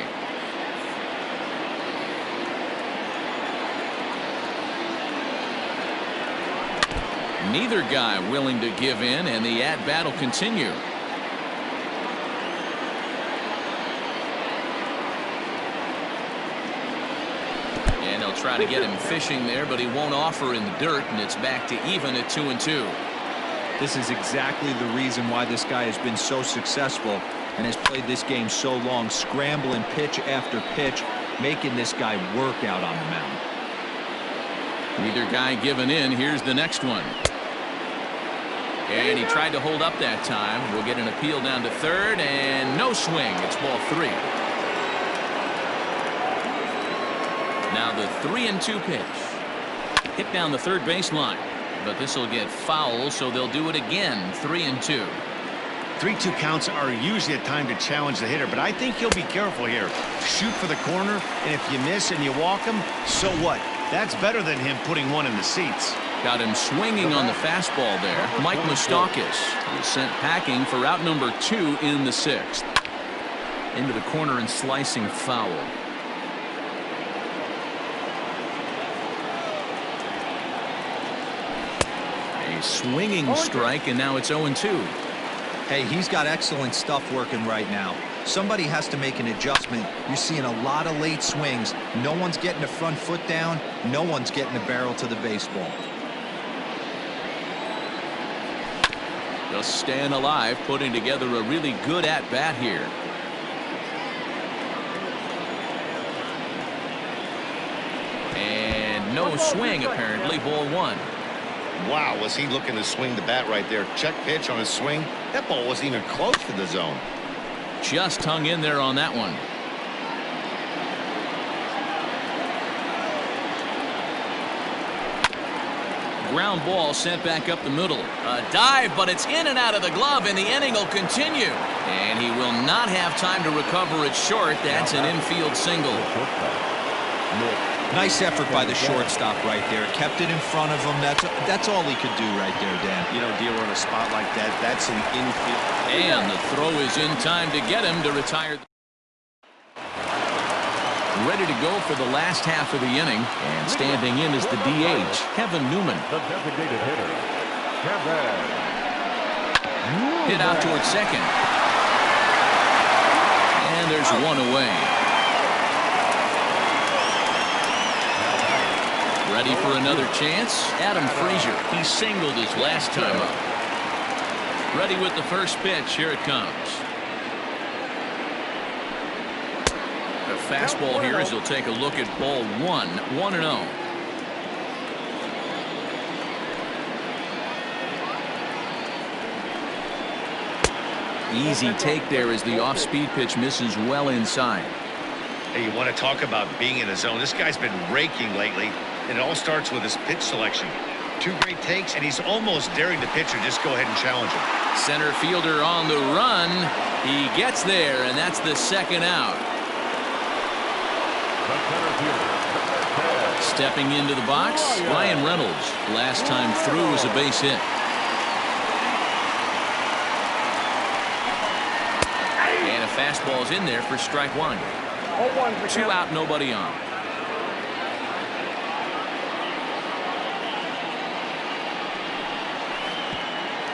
Neither guy willing to give in, and the at-bat will continue. And they'll try to get him fishing there, but he won't offer in the dirt, and it's back to even at 2-2. This is exactly the reason why this guy has been so successful and has played this game so long, scrambling pitch after pitch, making this guy work out on the mound. Neither guy giving in. Here's the next one. And he tried to hold up that time. We'll get an appeal down to third, and no swing. It's ball 3. Now the 3-2 pitch. Hit down the third baseline. But this will get foul, so they'll do it again. 3-2. 3-2 counts are usually a time to challenge the hitter, but I think you'll be careful here. Shoot for the corner, and if you miss and you walk him, so what? That's better than him putting one in the seats. Got him swinging on the fastball there. Mike Moustakas is sent packing for out number 2 in the 6th. Into the corner and slicing foul. A swinging strike, and now it's 0-2. Hey, he's got excellent stuff working right now. Somebody has to make an adjustment. You're seeing a lot of late swings. No one's getting the front foot down. No one's getting the barrel to the baseball. Just staying alive, putting together a really good at-bat here. And no swing, apparently. Ball 1. Wow, was he looking to swing the bat right there? Check pitch on his swing. That ball wasn't even close to the zone. Just hung in there on that one. Ground ball sent back up the middle. A dive, but it's in and out of the glove, and the inning will continue. And he will not have time to recover it short. That's an infield single. Nice effort by the shortstop right there. Kept it in front of him. That's all he could do right there, Dan. You know, dealer on a spot like that, that's an infield. And the throw is in time to get him to retire. Ready to go for the last half of the inning. And standing in is the DH, Kevin Newman. The designated hitter, Kevin. Hit out towards second. And there's one away. Ready for another chance? Adam Frazier. He singled his last time up. Ready with the first pitch. Here it comes. A fastball here as he'll take a look at ball 1. 1-0. Easy take there as the off-speed pitch misses well inside. Hey, you want to talk about being in a zone? This guy's been raking lately, and it all starts with his pitch selection. 2 great takes, and he's almost daring the pitcher just go ahead and challenge him. Center fielder on the run. He gets there, and that's the second out. Stepping into the box, Ryan Reynolds. Last time through was a base hit. And a fastball's in there for strike 1. 2 out, nobody on.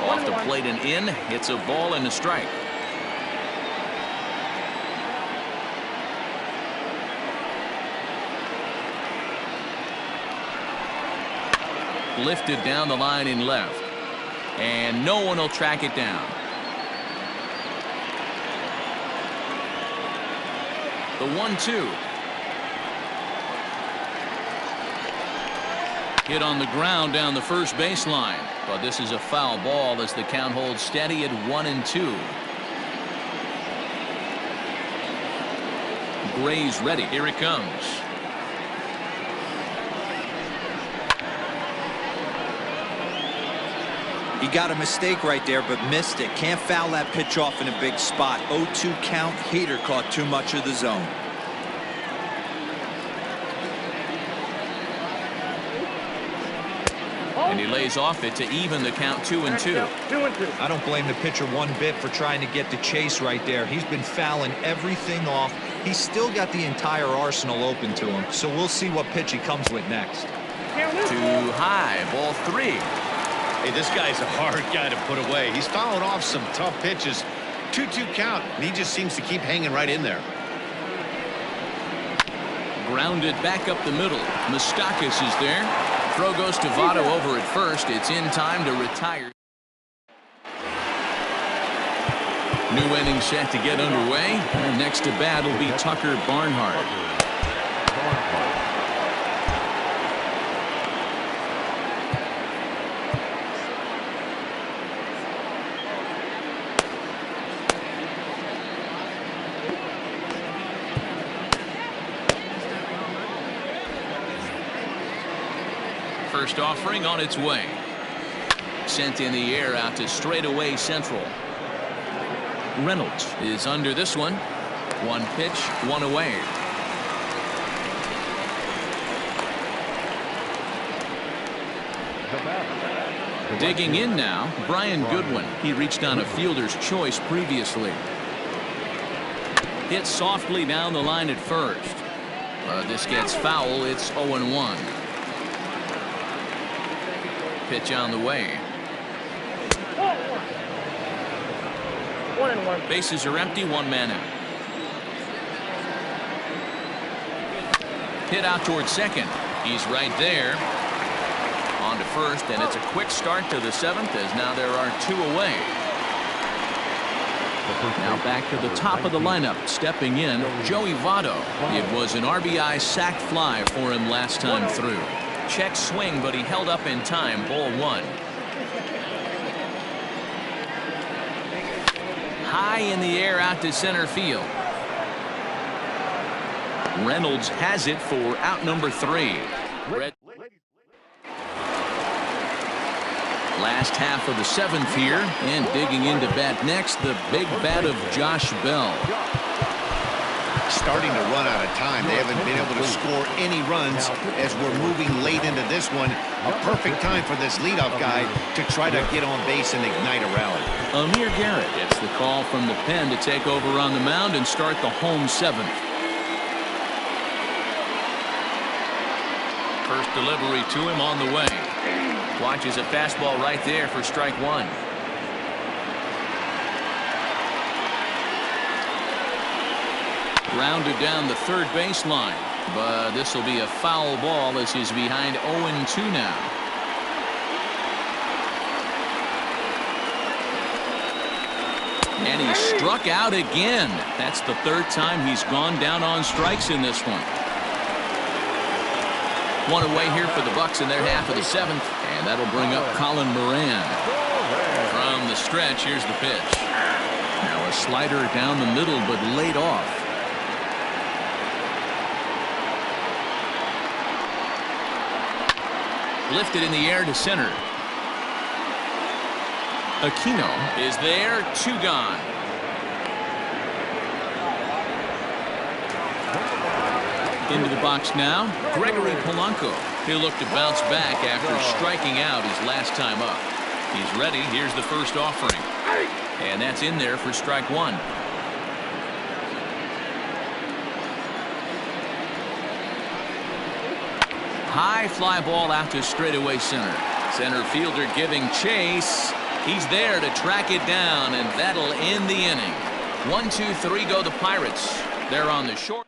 Off the plate and in. It's a ball and a strike. Lifted down the line in left. And no one will track it down. The 1-2. Hit on the ground down the first baseline. But this is a foul ball as the count holds steady at 1-2. Gray's ready. Here it comes. He got a mistake right there, but missed it. Can't foul that pitch off in a big spot. 0-2 count. Hader caught too much of the zone. And he lays off it to even the count 2-2. 2-2. I don't blame the pitcher one bit for trying to get the chase right there. He's been fouling everything off. He's still got the entire arsenal open to him. So we'll see what pitch he comes with next. Too high. Ball 3. Hey, this guy's a hard guy to put away. He's fouled off some tough pitches. 2-2 count, and he just seems to keep hanging right in there. Grounded back up the middle. Moustakas is there. Throw goes to Votto over at first. It's in time to retire. New inning set to get underway. And next to bat will be Tucker Barnhart. First offering on its way. Sent in the air out to straightaway central. Reynolds is under this one. One pitch, one away. Digging in now, Brian Goodwin. He reached on a fielder's choice previously. Hit softly down the line at first. This gets foul. It's 0-1. Pitch on the way. 1-1. Bases are empty, one man out. Hit out towards second. He's right there. On to first, and it's a quick start to the 7th as now there are 2 away. Now back to the top of the lineup. Stepping in, Joey Votto. It was an RBI sac fly for him last time through. Check swing, but he held up in time. Ball 1. High in the air out to center field. Reynolds has it for out number 3. Last half of the 7th here, and digging into bat next, the big bat of Josh Bell. Starting to run out of time. They haven't been able to score any runs as we're moving late into this one. A perfect time for this leadoff guy to try to get on base and ignite a rally. Amir Garrett gets the call from the pen to take over on the mound and start the home 7th. First delivery to him on the way. Watches a fastball right there for strike 1. Rounded down the third baseline, but this will be a foul ball as he's behind 0-2 now. And he struck out again. That's the 3rd time he's gone down on strikes in this one. One away here for the Bucks in their half of the 7th, and that'll bring up Colin Moran. From the stretch, here's the pitch. Now a slider down the middle, but laid off. Lifted in the air to center. Aquino is there. 2 gone. Into the box now, Gregory Polanco. He'll look to bounce back after striking out his last time up. He's ready. Here's the first offering. And that's in there for strike 1. High fly ball out to straightaway center. Center fielder giving chase. He's there to track it down, and that'll end the inning. 1, 2, 3 go the Pirates. They're on the short.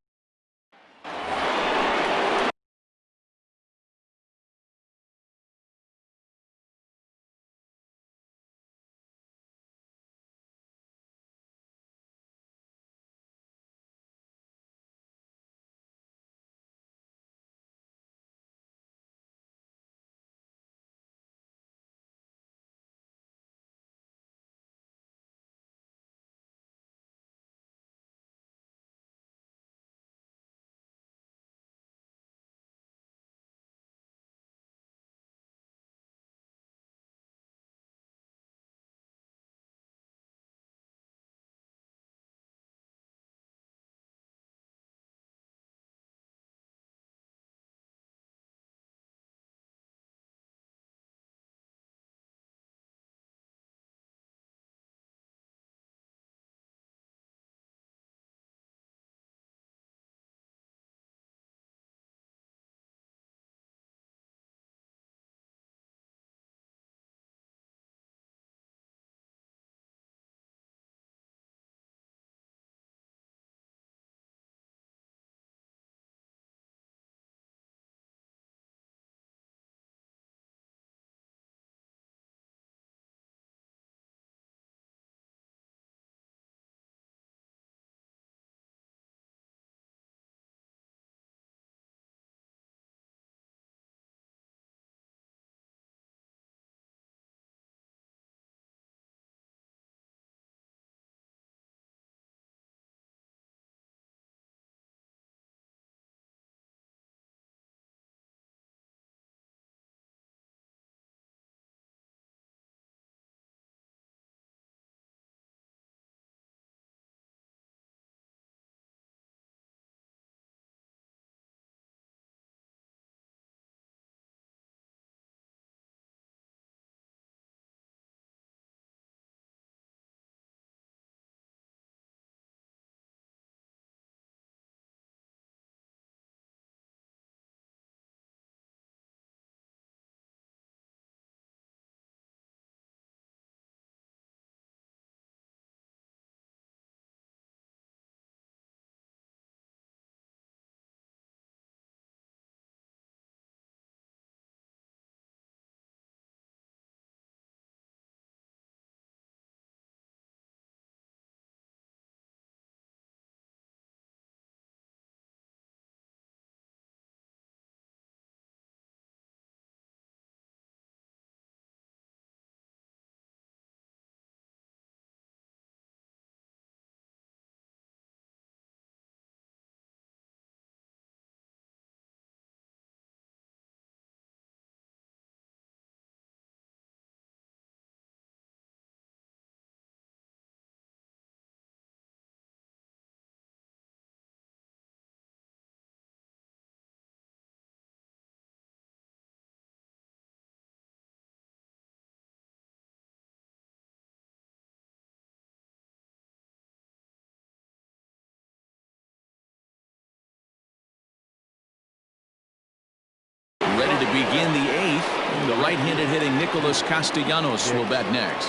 begin the 8th. The right-handed hitting Nicholas Castellanos will bat next.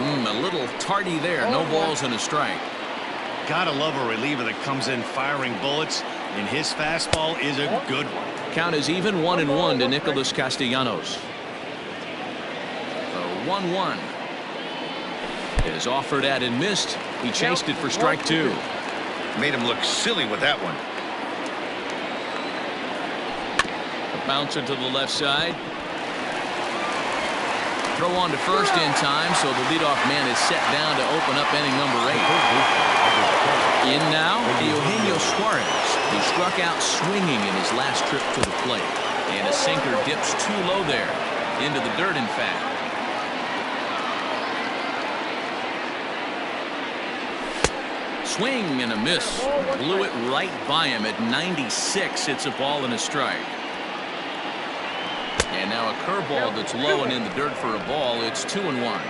A little tardy there. No balls and a strike. Gotta love a reliever that comes in firing bullets, and his fastball is a good one. Count is even 1-1 to Nicholas Castellanos. 1-1. It is offered at and missed. He chased it for strike 2. Made him look silly with that one. A bouncer to the left side. Throw on to first in time, so the leadoff man is set down to open up inning number 8. In now, Eugenio Suarez, who struck out swinging in his last trip to the plate. And a sinker dips too low there. Into the dirt, in fact. Swing and a miss. Blew it right by him at 96. It's a ball and a strike. And now a curveball that's low and in the dirt for a ball. It's 2-1.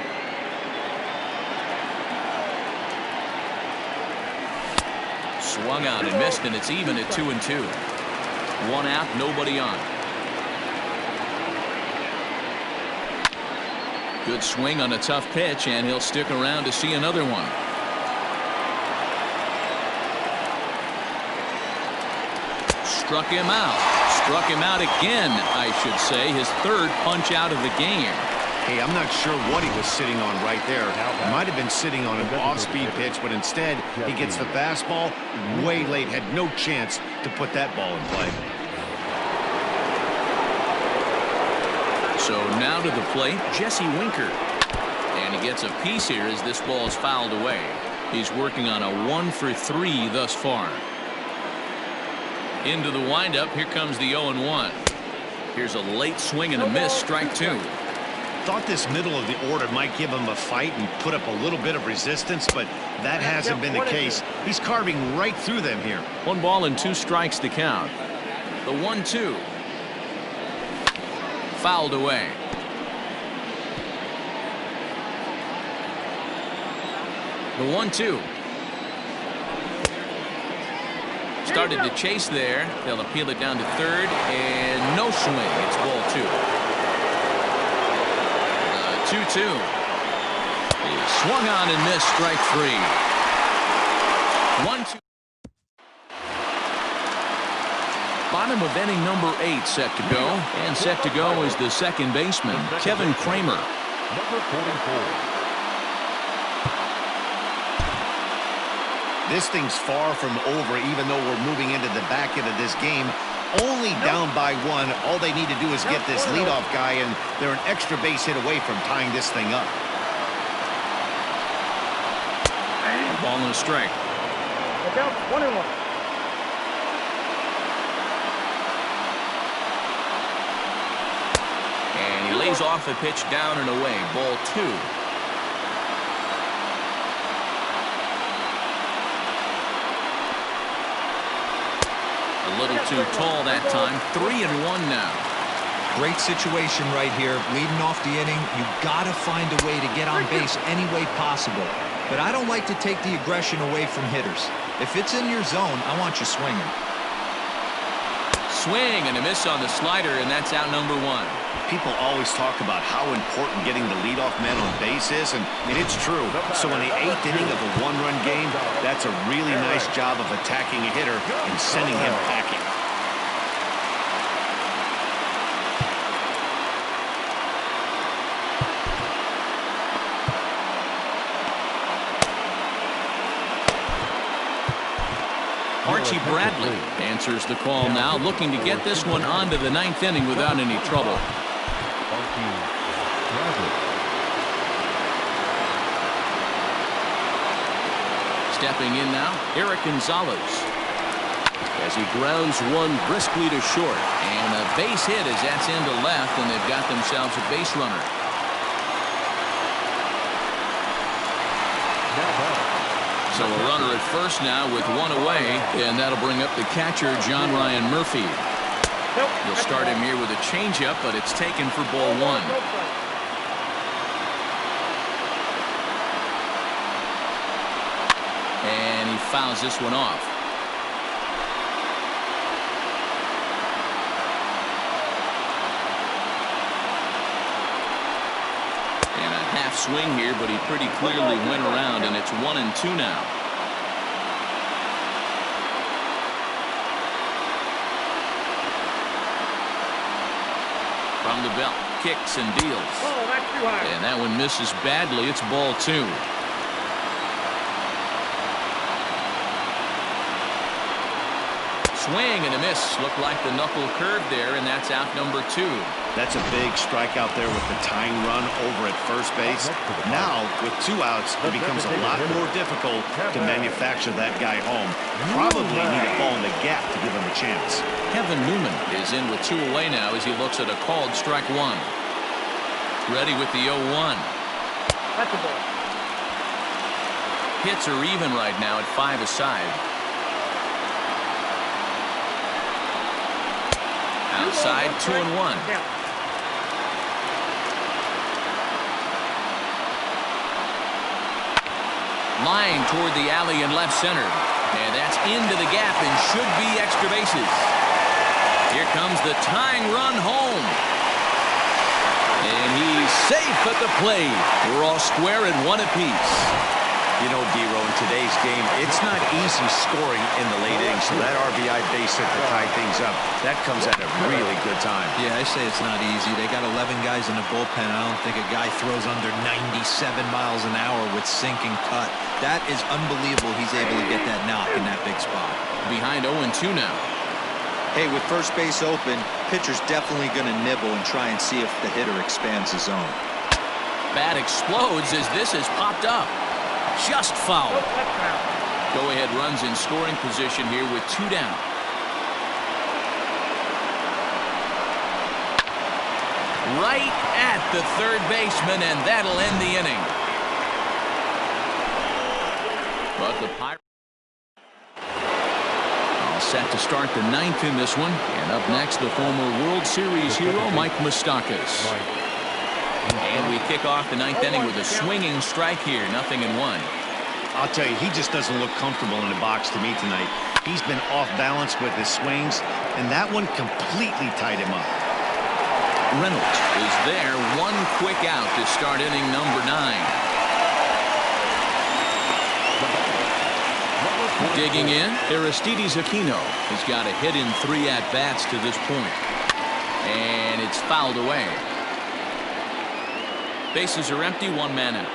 Swung out and missed, and it's even at 2-2. 1 out, nobody on. Good swing on a tough pitch, and he'll stick around to see another one. Struck him out. Struck him out again, I should say. His 3rd punch out of the game. Hey, I'm not sure what he was sitting on right there. Might have been sitting on an off-speed pitch, but instead he gets the fastball way late. Had no chance to put that ball in play. So now to the plate, Jesse Winker. And he gets a piece here as this ball is fouled away. He's working on a 1-for-3 thus far. Into the windup. Here comes the 0-1. Here's a late swing and a miss. Strike 2. Thought this middle of the order might give him a fight and put up a little bit of resistance, but that hasn't been the case. He's carving right through them here. 1 ball and 2 strikes to count. The 1-2. Fouled away. The 1-2. Started to chase there. They'll appeal it down to 3rd, and no swing. It's ball 2. 2-2. He swung on and missed. Strike 3. 1-2. Bottom of inning number 8 set to go, and set to go is the second baseman, Kevin Kramer. Number 44. This thing's far from over, even though we're moving into the back end of this game. Only down by 1. All they need to do is get this leadoff guy, and they're an extra base hit away from tying this thing up. Ball and a strike. Look out, 1-1. And he lays off a pitch down and away. Ball 2. A little too tall that time. 3-1 now. Great situation right here. Leading off the inning, you gotta find a way to get on base any way possible. But I don't like to take the aggression away from hitters. If it's in your zone, I want you swinging. Swing and a miss on the slider, and that's out number 1. People always talk about how important getting the leadoff man on base is, and it's true. So in the 8th inning of a 1-run game, that's a really nice job of attacking a hitter and sending him packing. Archie Bradley answers the call now, looking to get this one on to the 9th inning without any trouble. Stepping in now, Eric Gonzalez. As he grounds one briskly to short. And a base hit as that's into left, and they've got themselves a base runner. So a runner at first now with 1 away, and that'll bring up the catcher, John Ryan Murphy. He'll start him here with a changeup, but it's taken for ball 1. And he fouls this one off. half swing here, but he pretty clearly went around, and it's 1-2 now. From the belt, kicks and deals. Oh, that's too high. And that one misses badly. It's ball 2. Swing and a miss. Looked like the knuckle curve there, and that's out number 2. That's a big strikeout there with the tying run over at first base. Now, with 2 outs, it becomes a lot more difficult to manufacture that guy home. Probably need a ball in the gap to give him a chance. Kevin Newman is in with 2 away now as he looks at a called strike 1. Ready with the 0-1. That's a ball. Hits are even right now at 5 aside. Outside, 2-1. Line toward the alley in left center. And that's into the gap and should be extra bases. Here comes the tying run home. And he's safe at the plate. We're all square at 1 apiece. You know, Dero, in today's game, it's not easy scoring in the late innings, so that RBI base hit to tie things up, that comes at a really good time. Yeah, I say it's not easy. They got 11 guys in the bullpen. I don't think a guy throws under 97 miles an hour with sinking cut. That is unbelievable he's able to get that knock in that big spot. Behind 0-2 now. Hey, with first base open, pitcher's definitely going to nibble and try and see if the hitter expands his zone. Bat explodes as this is popped up. Just foul. Go-ahead runs in scoring position here with 2 down. Right at the third baseman, and that'll end the inning. But the Pirates all set to start the 9th in this one. And up next, the former World Series hero, Mike Moustakas. And we kick off the 9th inning with a swinging strike here, 0-1. I'll tell you, he just doesn't look comfortable in the box to me tonight. He's been off balance with his swings, and that one completely tied him up. Reynolds is there, 1 quick out to start inning number 9. Digging in, Aristides Aquino has got a hit in 3 at-bats to this point. And it's fouled away. Bases are empty, 1 man out.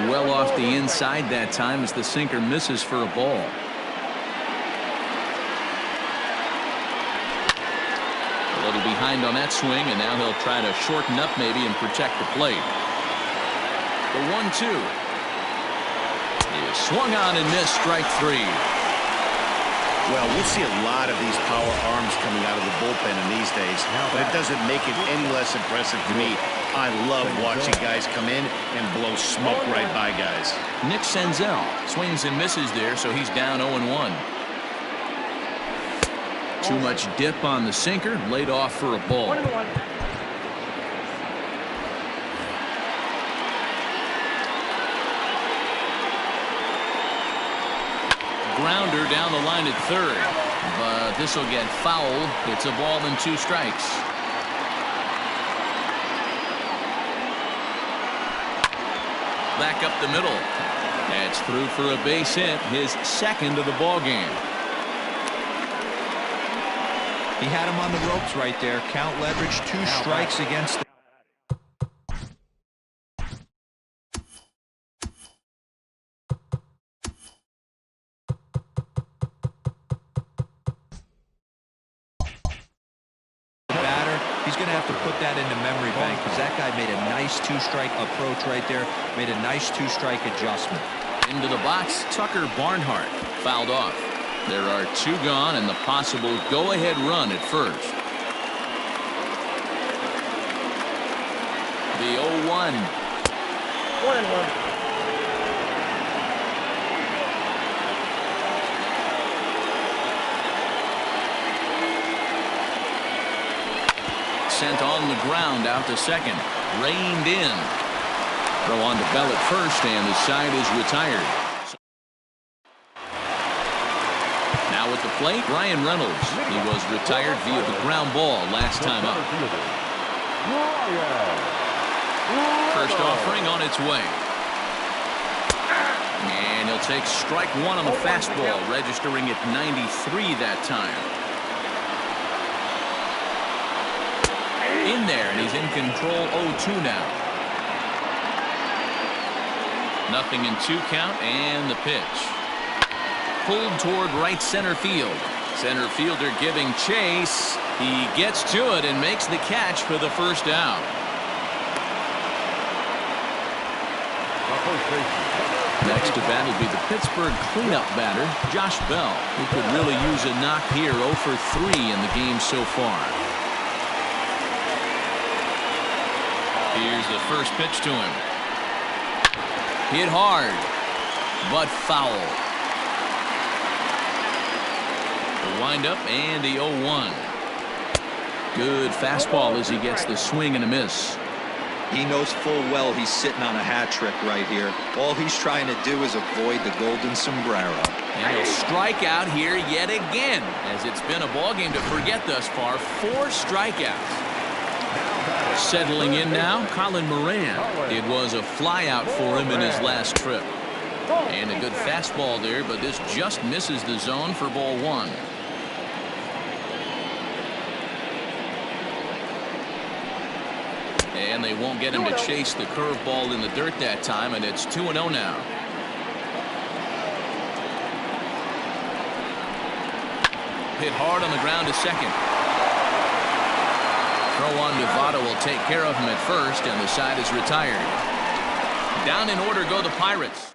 Well off the inside that time as the sinker misses for a ball. A little behind on that swing, and now he'll try to shorten up maybe and protect the plate. The 1-2 is swung on and missed, strike 3. Well, we'll see a lot of these power arms coming out of the bullpen in these days, but it doesn't make it any less impressive to me. I love watching guys come in and blow smoke right by guys. Nick Senzel swings and misses there, so he's down 0-1. Too much dip on the sinker, laid off for a ball. 1-1. Grounder down the line at third, but this will get fouled. It's a ball and 2 strikes. Back up the middle. That's through for a base hit, his 2nd of the ball game. He had him on the ropes right there. Count leverage, 2 strikes against the He's going to have to put that into memory bank because that guy made a nice 2-strike approach right there, made a nice 2-strike adjustment. Into the box, Tucker Barnhart fouled off. There are 2 gone and the possible go-ahead run at first. The 0-1. 1-1. Sent on the ground out to second. Reined in. Throw on to Bell at first, and the side is retired. Now at the plate, Ryan Reynolds. He was retired via the ground ball last time up. First offering on its way. And he'll take strike one on the fastball, registering at 93 that time. In there, and he's in control 0-2 now. 0-2 count, and the pitch. Pulled toward right center field. Center fielder giving chase. He gets to it and makes the catch for the first out. Next to bat will be the Pittsburgh cleanup batter, Josh Bell, who could really use a knock here. 0 for 3 in the game so far. Here's the first pitch to him. Hit hard, but foul. The windup and the 0-1. Good fastball as he gets the swing and a miss. He knows full well he's sitting on a hat trick right here. All he's trying to do is avoid the golden sombrero. And he'll strike out here yet again, as it's been a ball game to forget thus far. 4 strikeouts. Settling in now, Colin Moran. It was a flyout for him in his last trip. And a good fastball there, but this just misses the zone for ball 1. And they won't get him to chase the curveball in the dirt that time, and it's 2-0 now. Hit hard on the ground to second. Throw on Nevada will take care of him at first, and the side is retired. Down in order go the Pirates.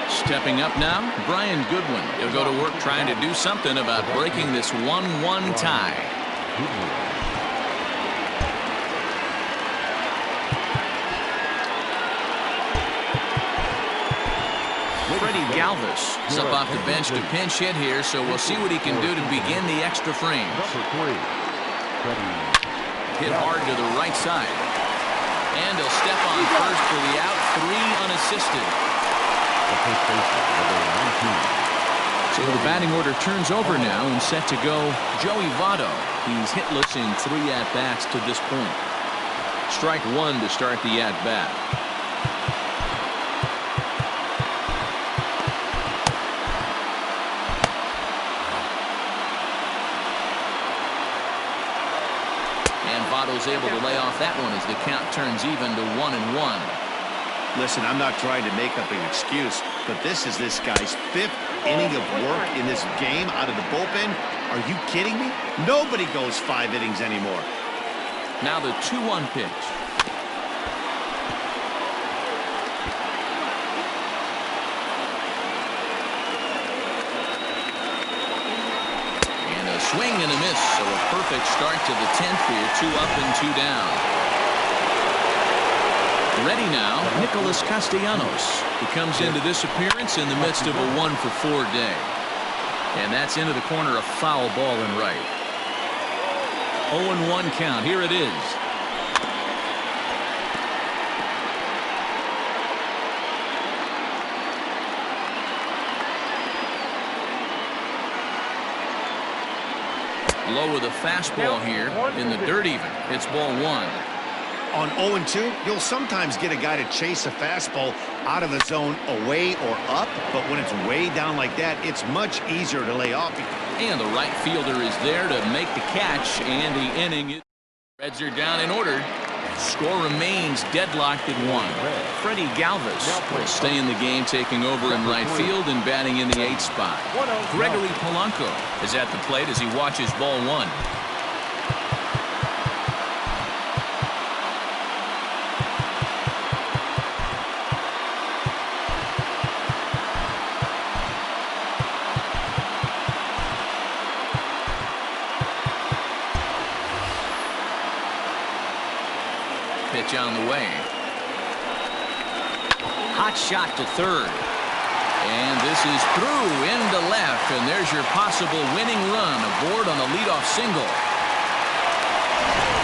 Stepping up now, Brian Goodwin. He'll go to work trying to do something about breaking this 1-1 tie. Freddie Galvis is up off the bench to pinch hit here, so we'll see what he can do to begin the extra frames. Hit hard to the right side. And he'll step on first for the out. 3 unassisted. So the batting order turns over now and set to go Joey Votto. He's hitless in 3 at-bats to this point. Strike 1 to start the at-bat. Votto's able to lay off that one as the count turns even to 1-1. Listen, I'm not trying to make up an excuse, but this is this guy's 5th inning of work in this game out of the bullpen. Are you kidding me? Nobody goes 5 innings anymore. Now the 2-1 pitch. Swing and a miss, so a perfect start to the 10th here. 2 up and 2 down. Ready now, Nicholas Castellanos. He comes into this appearance in the midst of a 1-for-4 day. And that's into the corner, a foul ball and right. 0-1 count. Here it is. Low with a fastball here in the dirt even. It's ball 1. On 0-2, you'll sometimes get a guy to chase a fastball out of the zone away or up, but when it's way down like that, it's much easier to lay off. And the right fielder is there to make the catch, and the inning. Reds are down in order. Score remains deadlocked at 1. Freddie Galvis will stay in the game, taking over in right field and batting in the 8th spot. Gregory Polanco is at the plate as he watches ball 1. Pitch on the way. Hot shot to third. And this is through into left, and there's your possible winning run aboard on a leadoff single.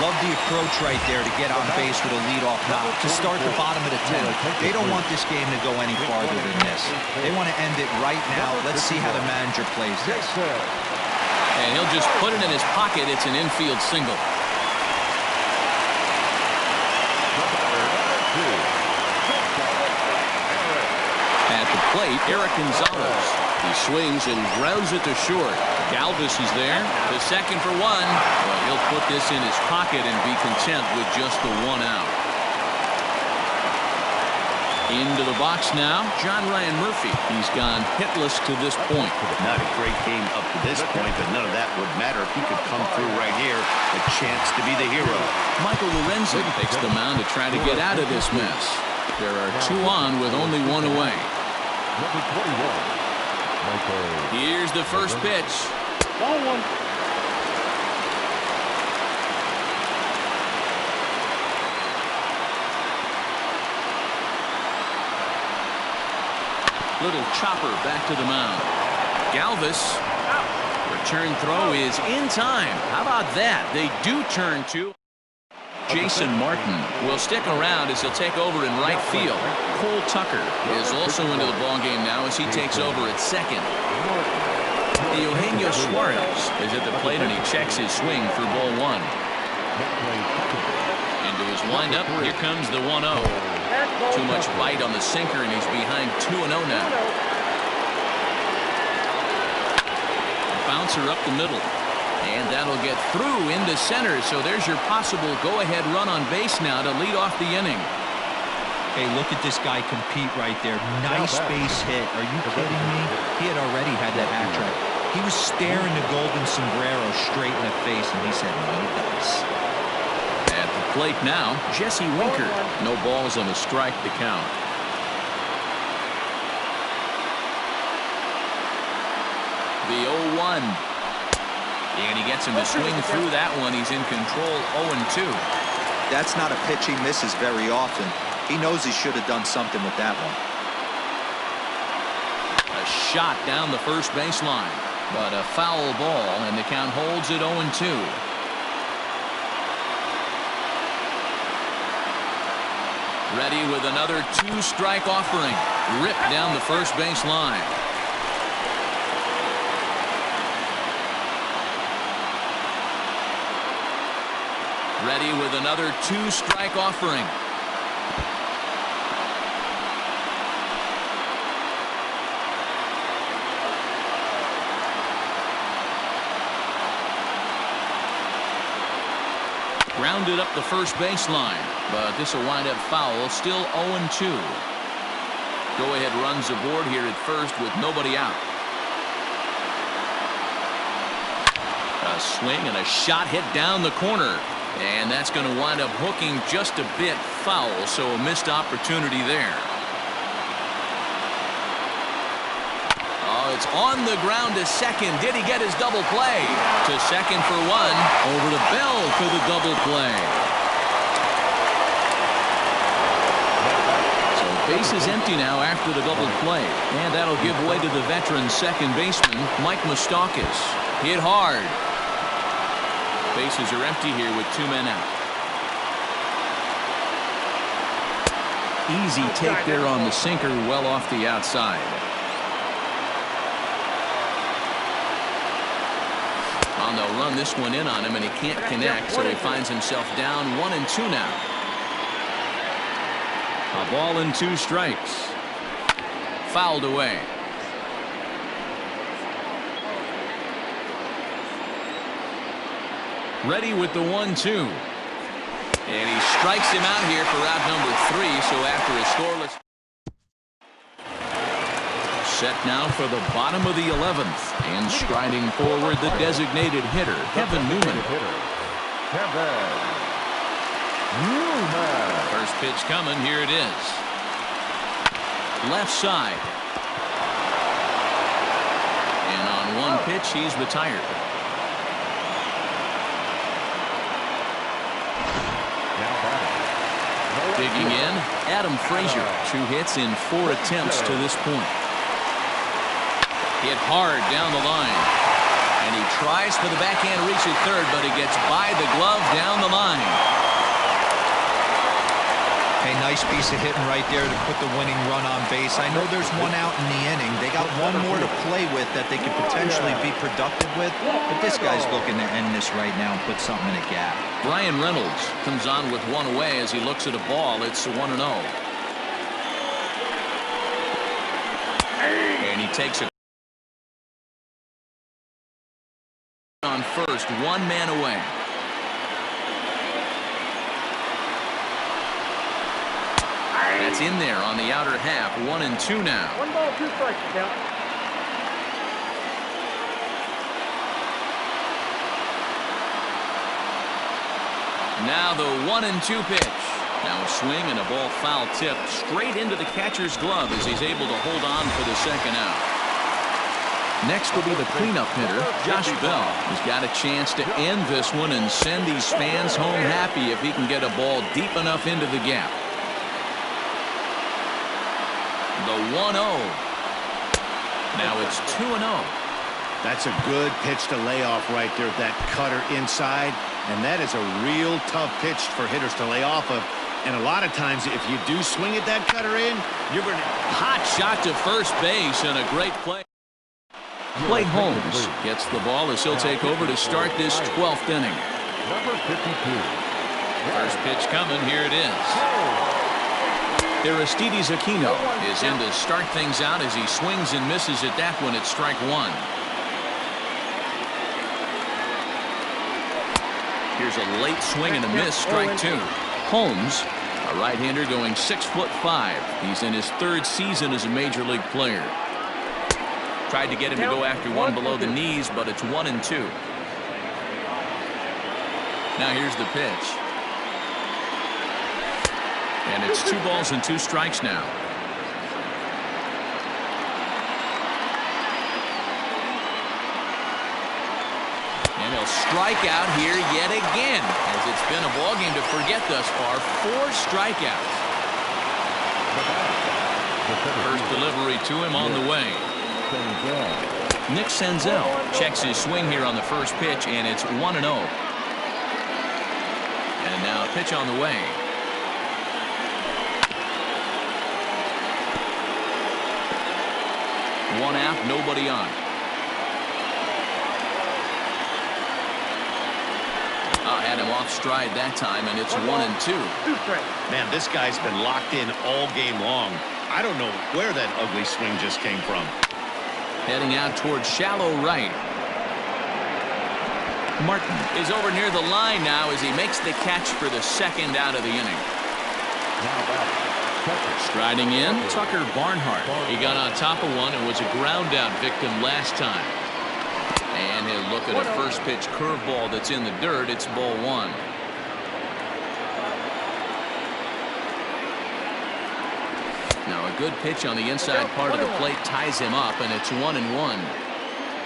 Love the approach right there to get on base with a leadoff knock to start the bottom of the 10th. They don't want this game to go any farther than this. They want to end it right now. Let's see how the manager plays this. And he'll just put it in his pocket. It's an infield single. At the plate, Eric Gonzalez. He swings and grounds it to short. Galvis is there. The second for one. Well, he'll put this in his pocket and be content with just the one out. Into the box now, John Ryan Murphy. He's gone hitless to this point. Not a great game up to this point, but none of that would matter if he could come through right here. A chance to be the hero. Michael Lorenzen takes the mound to try to get out of this mess. There are two on with only one away. Number 21, Michael. Here's the first pitch. Ball one. Little chopper back to the mound. Galvis. Return throw is in time. How about that? They do turn to Jason Martin. Will stick around as he'll take over in right field. Cole Tucker is also into the ballgame now as he takes over at second. Eugenio Suarez is at the plate and he checks his swing for ball one. Into his windup, here comes the 1-0. Too much bite on the sinker and he's behind 2-0 now. Bouncer up the middle. And that'll get through into center. So there's your possible go-ahead run on base now to lead off the inning. Hey, look at this guy compete right there. Nice base hit. Are you kidding me? He had already had that hat trick. He was staring the golden sombrero straight in the face, and he said, no dice. At the plate now, Jesse Winker. No balls and a strike to count. The 0-1. And he gets him to swing through that one. He's in control 0-2. That's not a pitch he misses very often. He knows he should have done something with that one. A shot down the first baseline. But a foul ball, and the count holds at 0-2. Ready with another two-strike offering. Ripped down the first baseline. Ready with another two-strike offering. Grounded up the first baseline, but this will wind up foul. Still 0-2. Go-ahead runs aboard here at first with nobody out. A swing and a shot hit down the corner. And that's going to wind up hooking just a bit foul, so a missed opportunity there. Oh, it's on the ground to second. Did he get his double play? To second for one. Over to Bell for the double play. So base is empty now after the double play. And that'll give way to the veteran second baseman, Mike Moustakas. Hit hard. Bases are empty here with two men out. Easy take there on the sinker, well off the outside. On they'll run this one in on him, and he can't connect, so he finds himself down 1-2 now. A ball and two strikes. Fouled away. Ready with the 1-2. And he strikes him out here for out number 3. So after a scoreless. Set now for the bottom of the 11th. And striding forward the designated hitter, Kevin Newman. First pitch coming. Here it is. Left side. And on one pitch, he's retired. Digging in, Adam Frazier. 2 hits in 4 attempts to this point. Hit hard down the line. And he tries for the backhand reach at third, but he gets by the glove down the line. Hey, nice piece of hitting right there to put the winning run on base. I know there's one out in the inning. They got one more to play with that they could potentially be productive with, but this guy's looking to end this right now and put something in a gap. Brian Reynolds comes on with one away as he looks at a ball. It's 1-0. And he takes a on first, one man away. That's in there on the outer half. 1-2 now. 1 ball, 2 strikes, count. Now the 1-2 pitch. Now a swing and a ball foul tipped straight into the catcher's glove as he's able to hold on for the second out. Next will be the cleanup hitter, Josh Bell. He's got a chance to end this one and send these fans home happy if he can get a ball deep enough into the gap. The 1-0. Now it's 2-0. That's a good pitch to lay off right there. That cutter inside. And that is a real tough pitch for hitters to lay off of. And a lot of times, if you do swing at that cutter in, you're going to... Hot shot to first base and a great play. Clay Holmes gets the ball as he'll take over to start this 12th inning. Number 52. First pitch coming. Here it is. Aristides Aquino is in to start things out as he swings and misses at that one at strike one. Here's a late swing and a miss, strike two. Holmes, a right-hander going 6'5". He's in his third season as a major league player. Tried to get him to go after one below the knees, but it's 1-2. Now here's the pitch. And it's 2 balls and 2 strikes now. And he'll strike out here yet again, as it's been a ball game to forget thus far. 4 strikeouts. First delivery to him on the way. Nick Senzel checks his swing here on the first pitch, and it's 1-0. And now a pitch on the way. 1 out, nobody on. Had him off stride that time, and it's 1-2. Man, this guy's been locked in all game long. I don't know where that ugly swing just came from. Heading out towards shallow right. Martin is over near the line now as he makes the catch for the second out of the inning. Striding in, Tucker Barnhart. He got on top of one and was a ground out victim last time. And he'll look at a first pitch curveball that's in the dirt. It's ball 1. Now a good pitch on the inside part of the plate ties him up, and it's 1-1.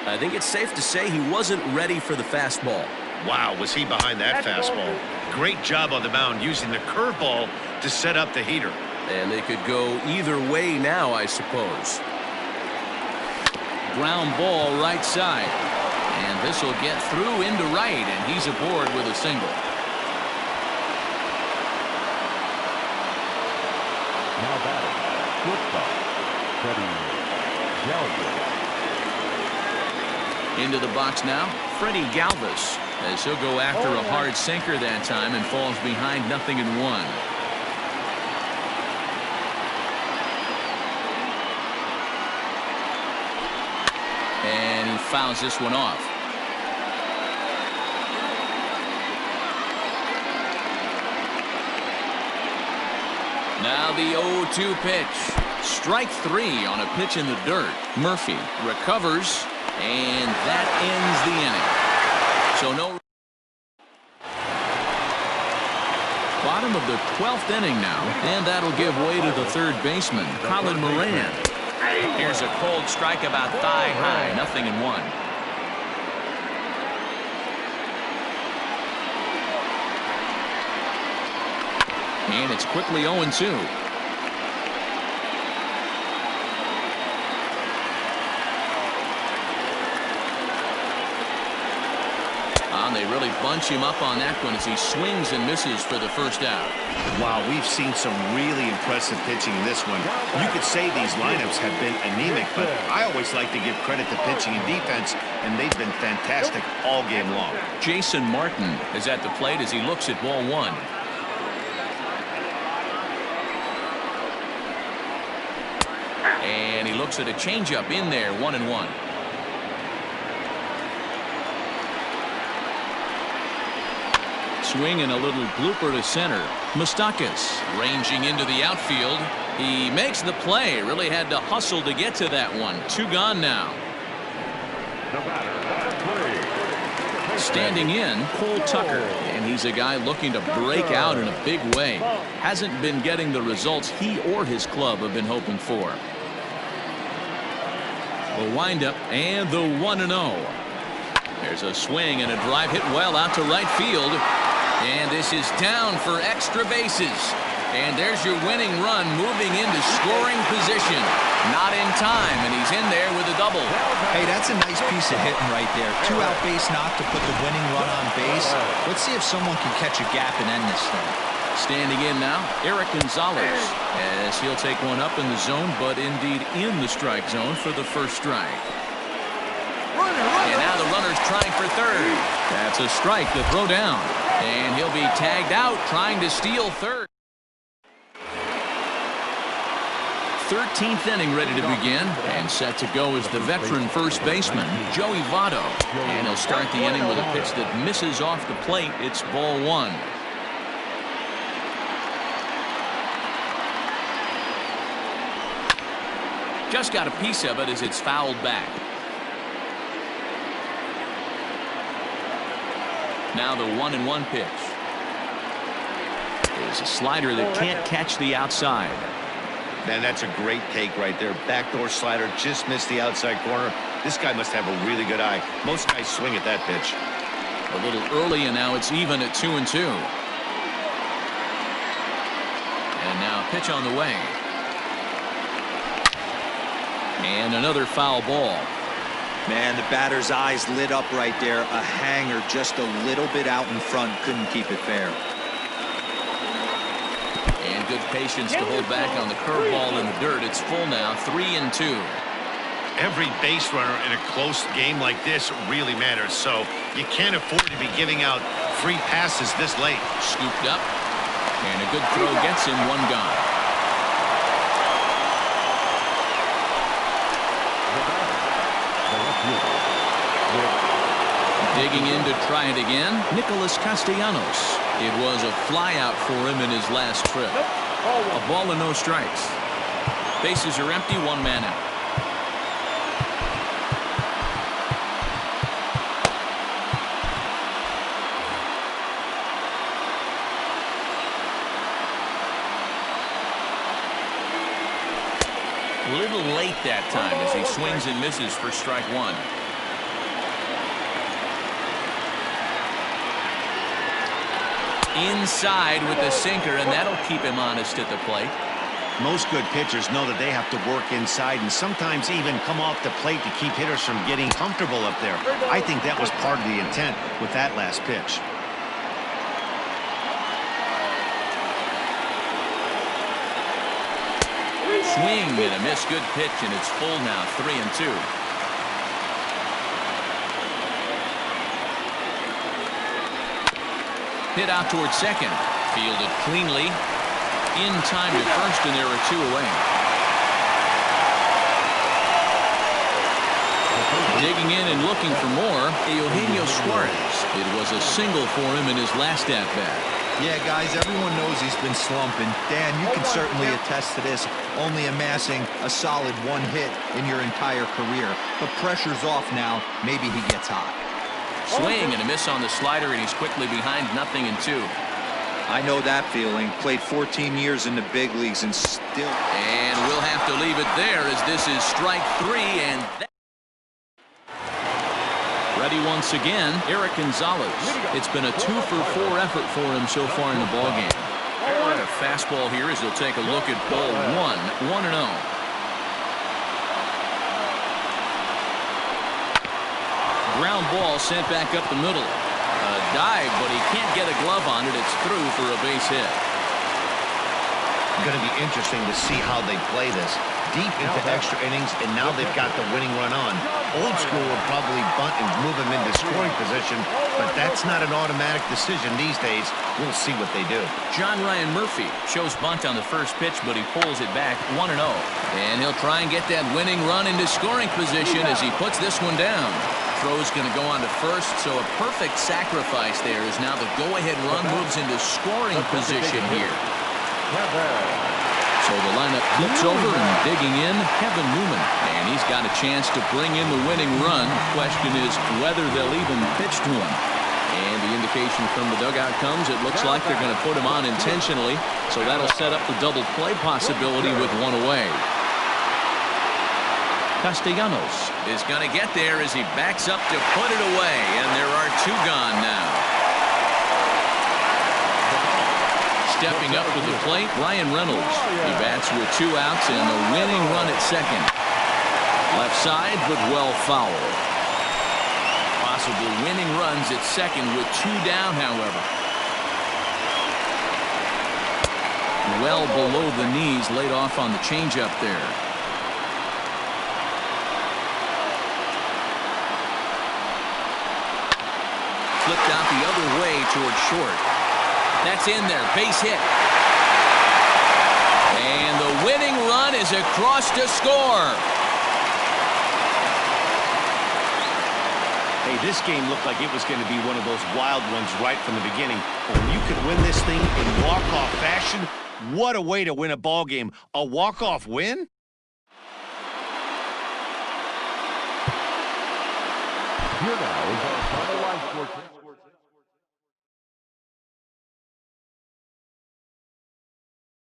I think it's safe to say he wasn't ready for the fastball. Wow, was he behind that fastball. Great job on the mound using the curveball to set up the heater. And they could go either way now, I suppose. Ground ball right side. And this will get through into right, and he's aboard with a single. Now batting, shortstop, Freddie Galvis. Into the box now, Freddie Galvis, as he'll go after a hard sinker that time and falls behind 0-1. And he fouls this one off. Now the 0-2 pitch. Strike 3 on a pitch in the dirt. Murphy recovers, and that ends the inning. So no. Bottom of the 12th inning now, and that'll give way to the third baseman, Colin Moran. Here's a cold strike about thigh high, 0-1. And it's quickly 0-2. On They really bunch him up on that one as he swings and misses for the first out. Wow, we've seen some really impressive pitching in this one. You could say these lineups have been anemic, but I always like to give credit to pitching and defense, and they've been fantastic all game long. Jason Martin is at the plate as he looks at ball one. And he looks at a changeup in there, 1-1. Swing and a little blooper to center. Moustakas ranging into the outfield. He makes the play. Really had to hustle to get to that one. 2 gone now. Standing in, Cole Tucker, and he's a guy looking to break out in a big way. Hasn't been getting the results he or his club have been hoping for. The windup and the 1-0. There's a swing and a drive hit well out to right field. And this is down for extra bases. And there's your winning run moving into scoring position. Not in time, and he's in there with a double. Hey, that's a nice piece of hitting right there. 2 out base knock to put the winning run on base. Let's see if someone can catch a gap and end this thing. Standing in now, Eric Gonzalez, as he'll take one up in the zone, but indeed in the strike zone for the first strike. And now the runner's trying for third. That's a strike to throw down. And he'll be tagged out trying to steal third. 13th inning ready to begin, and set to go is the veteran first baseman, Joey Votto. And he'll start the inning with a pitch that misses off the plate. It's ball one. Just got a piece of it as it's fouled back. Now the 1-1 pitch. There's a slider that can't catch the outside. Man, that's a great take right there. Backdoor slider just missed the outside corner. This guy must have a really good eye. Most guys swing at that pitch. A little early, and now it's even at 2-2. And now pitch on the way. And another foul ball. Man, the batter's eyes lit up right there. A hanger just a little bit out in front. Couldn't keep it fair. And good patience to hold back on the curveball in the dirt. It's full now, 3-2. Every base runner in a close game like this really matters, so you can't afford to be giving out free passes this late. Scooped up, and a good throw gets him, 1 gone. Digging in to try it again, Nicholas Castellanos. It was a flyout for him in his last trip. A ball and no strikes. Bases are empty, 1 man out. A little late that time as he swings and misses for strike 1. Inside with the sinker, and that'll keep him honest at the plate. Most good pitchers know that they have to work inside and sometimes even come off the plate to keep hitters from getting comfortable up there. I think that was part of the intent with that last pitch. Swing and a miss, good pitch, and it's full now, 3-2. Hit out towards second. Fielded cleanly. In time to first, and there are 2 away. Digging in and looking for more, Eugenio Suarez. It was a single for him in his last at-bat. Yeah, guys, everyone knows he's been slumping. Dan, you can certainly attest to this, only amassing a solid 1 hit in your entire career. But pressure's off now. Maybe he gets hot. Swing and a miss on the slider, and he's quickly behind 0-2. I know that feeling. Played 14 years in the big leagues and still. And we'll have to leave it there as this is strike 3, and ready once again, Eric Gonzalez. It's been a 2-for-4 effort for him so far in the ballgame. And a fastball here as he'll take a look at ball 1, 1-0. Ground ball sent back up the middle. A dive, but he can't get a glove on it. It's through for a base hit. Going to be interesting to see how they play this. Deep into extra innings, and now they've got the winning run on. Old school would probably bunt and move him into scoring position, but that's not an automatic decision these days. We'll see what they do. John Ryan Murphy shows bunt on the first pitch, but he pulls it back 1-0. And he'll try and get that winning run into scoring position as he puts this one down. Throw's going to go on to first, so a perfect sacrifice there as now the go-ahead run moves into scoring position here. So the lineup flips over and digging in, Kevin Newman. And he's got a chance to bring in the winning run. Question is whether they'll even pitch to him. And the indication from the dugout comes, it looks like they're going to put him on intentionally. So that'll set up the double play possibility with one away. Castellanos is going to get there as he backs up to put it away. And there are two gone now. Stepping up to the plate, Ryan Reynolds. He bats with 2 outs and the winning run at second. Left side, but well fouled. Possible winning runs at second with 2 down, however. Well below the knees, laid off on the changeup there. Flipped out the other way towards short. That's in there, base hit. And the winning run is across to score. Hey, this game looked like it was going to be one of those wild ones right from the beginning. But when you could win this thing in walk-off fashion, what a way to win a ball game. A walk-off win? Here now is our final line score.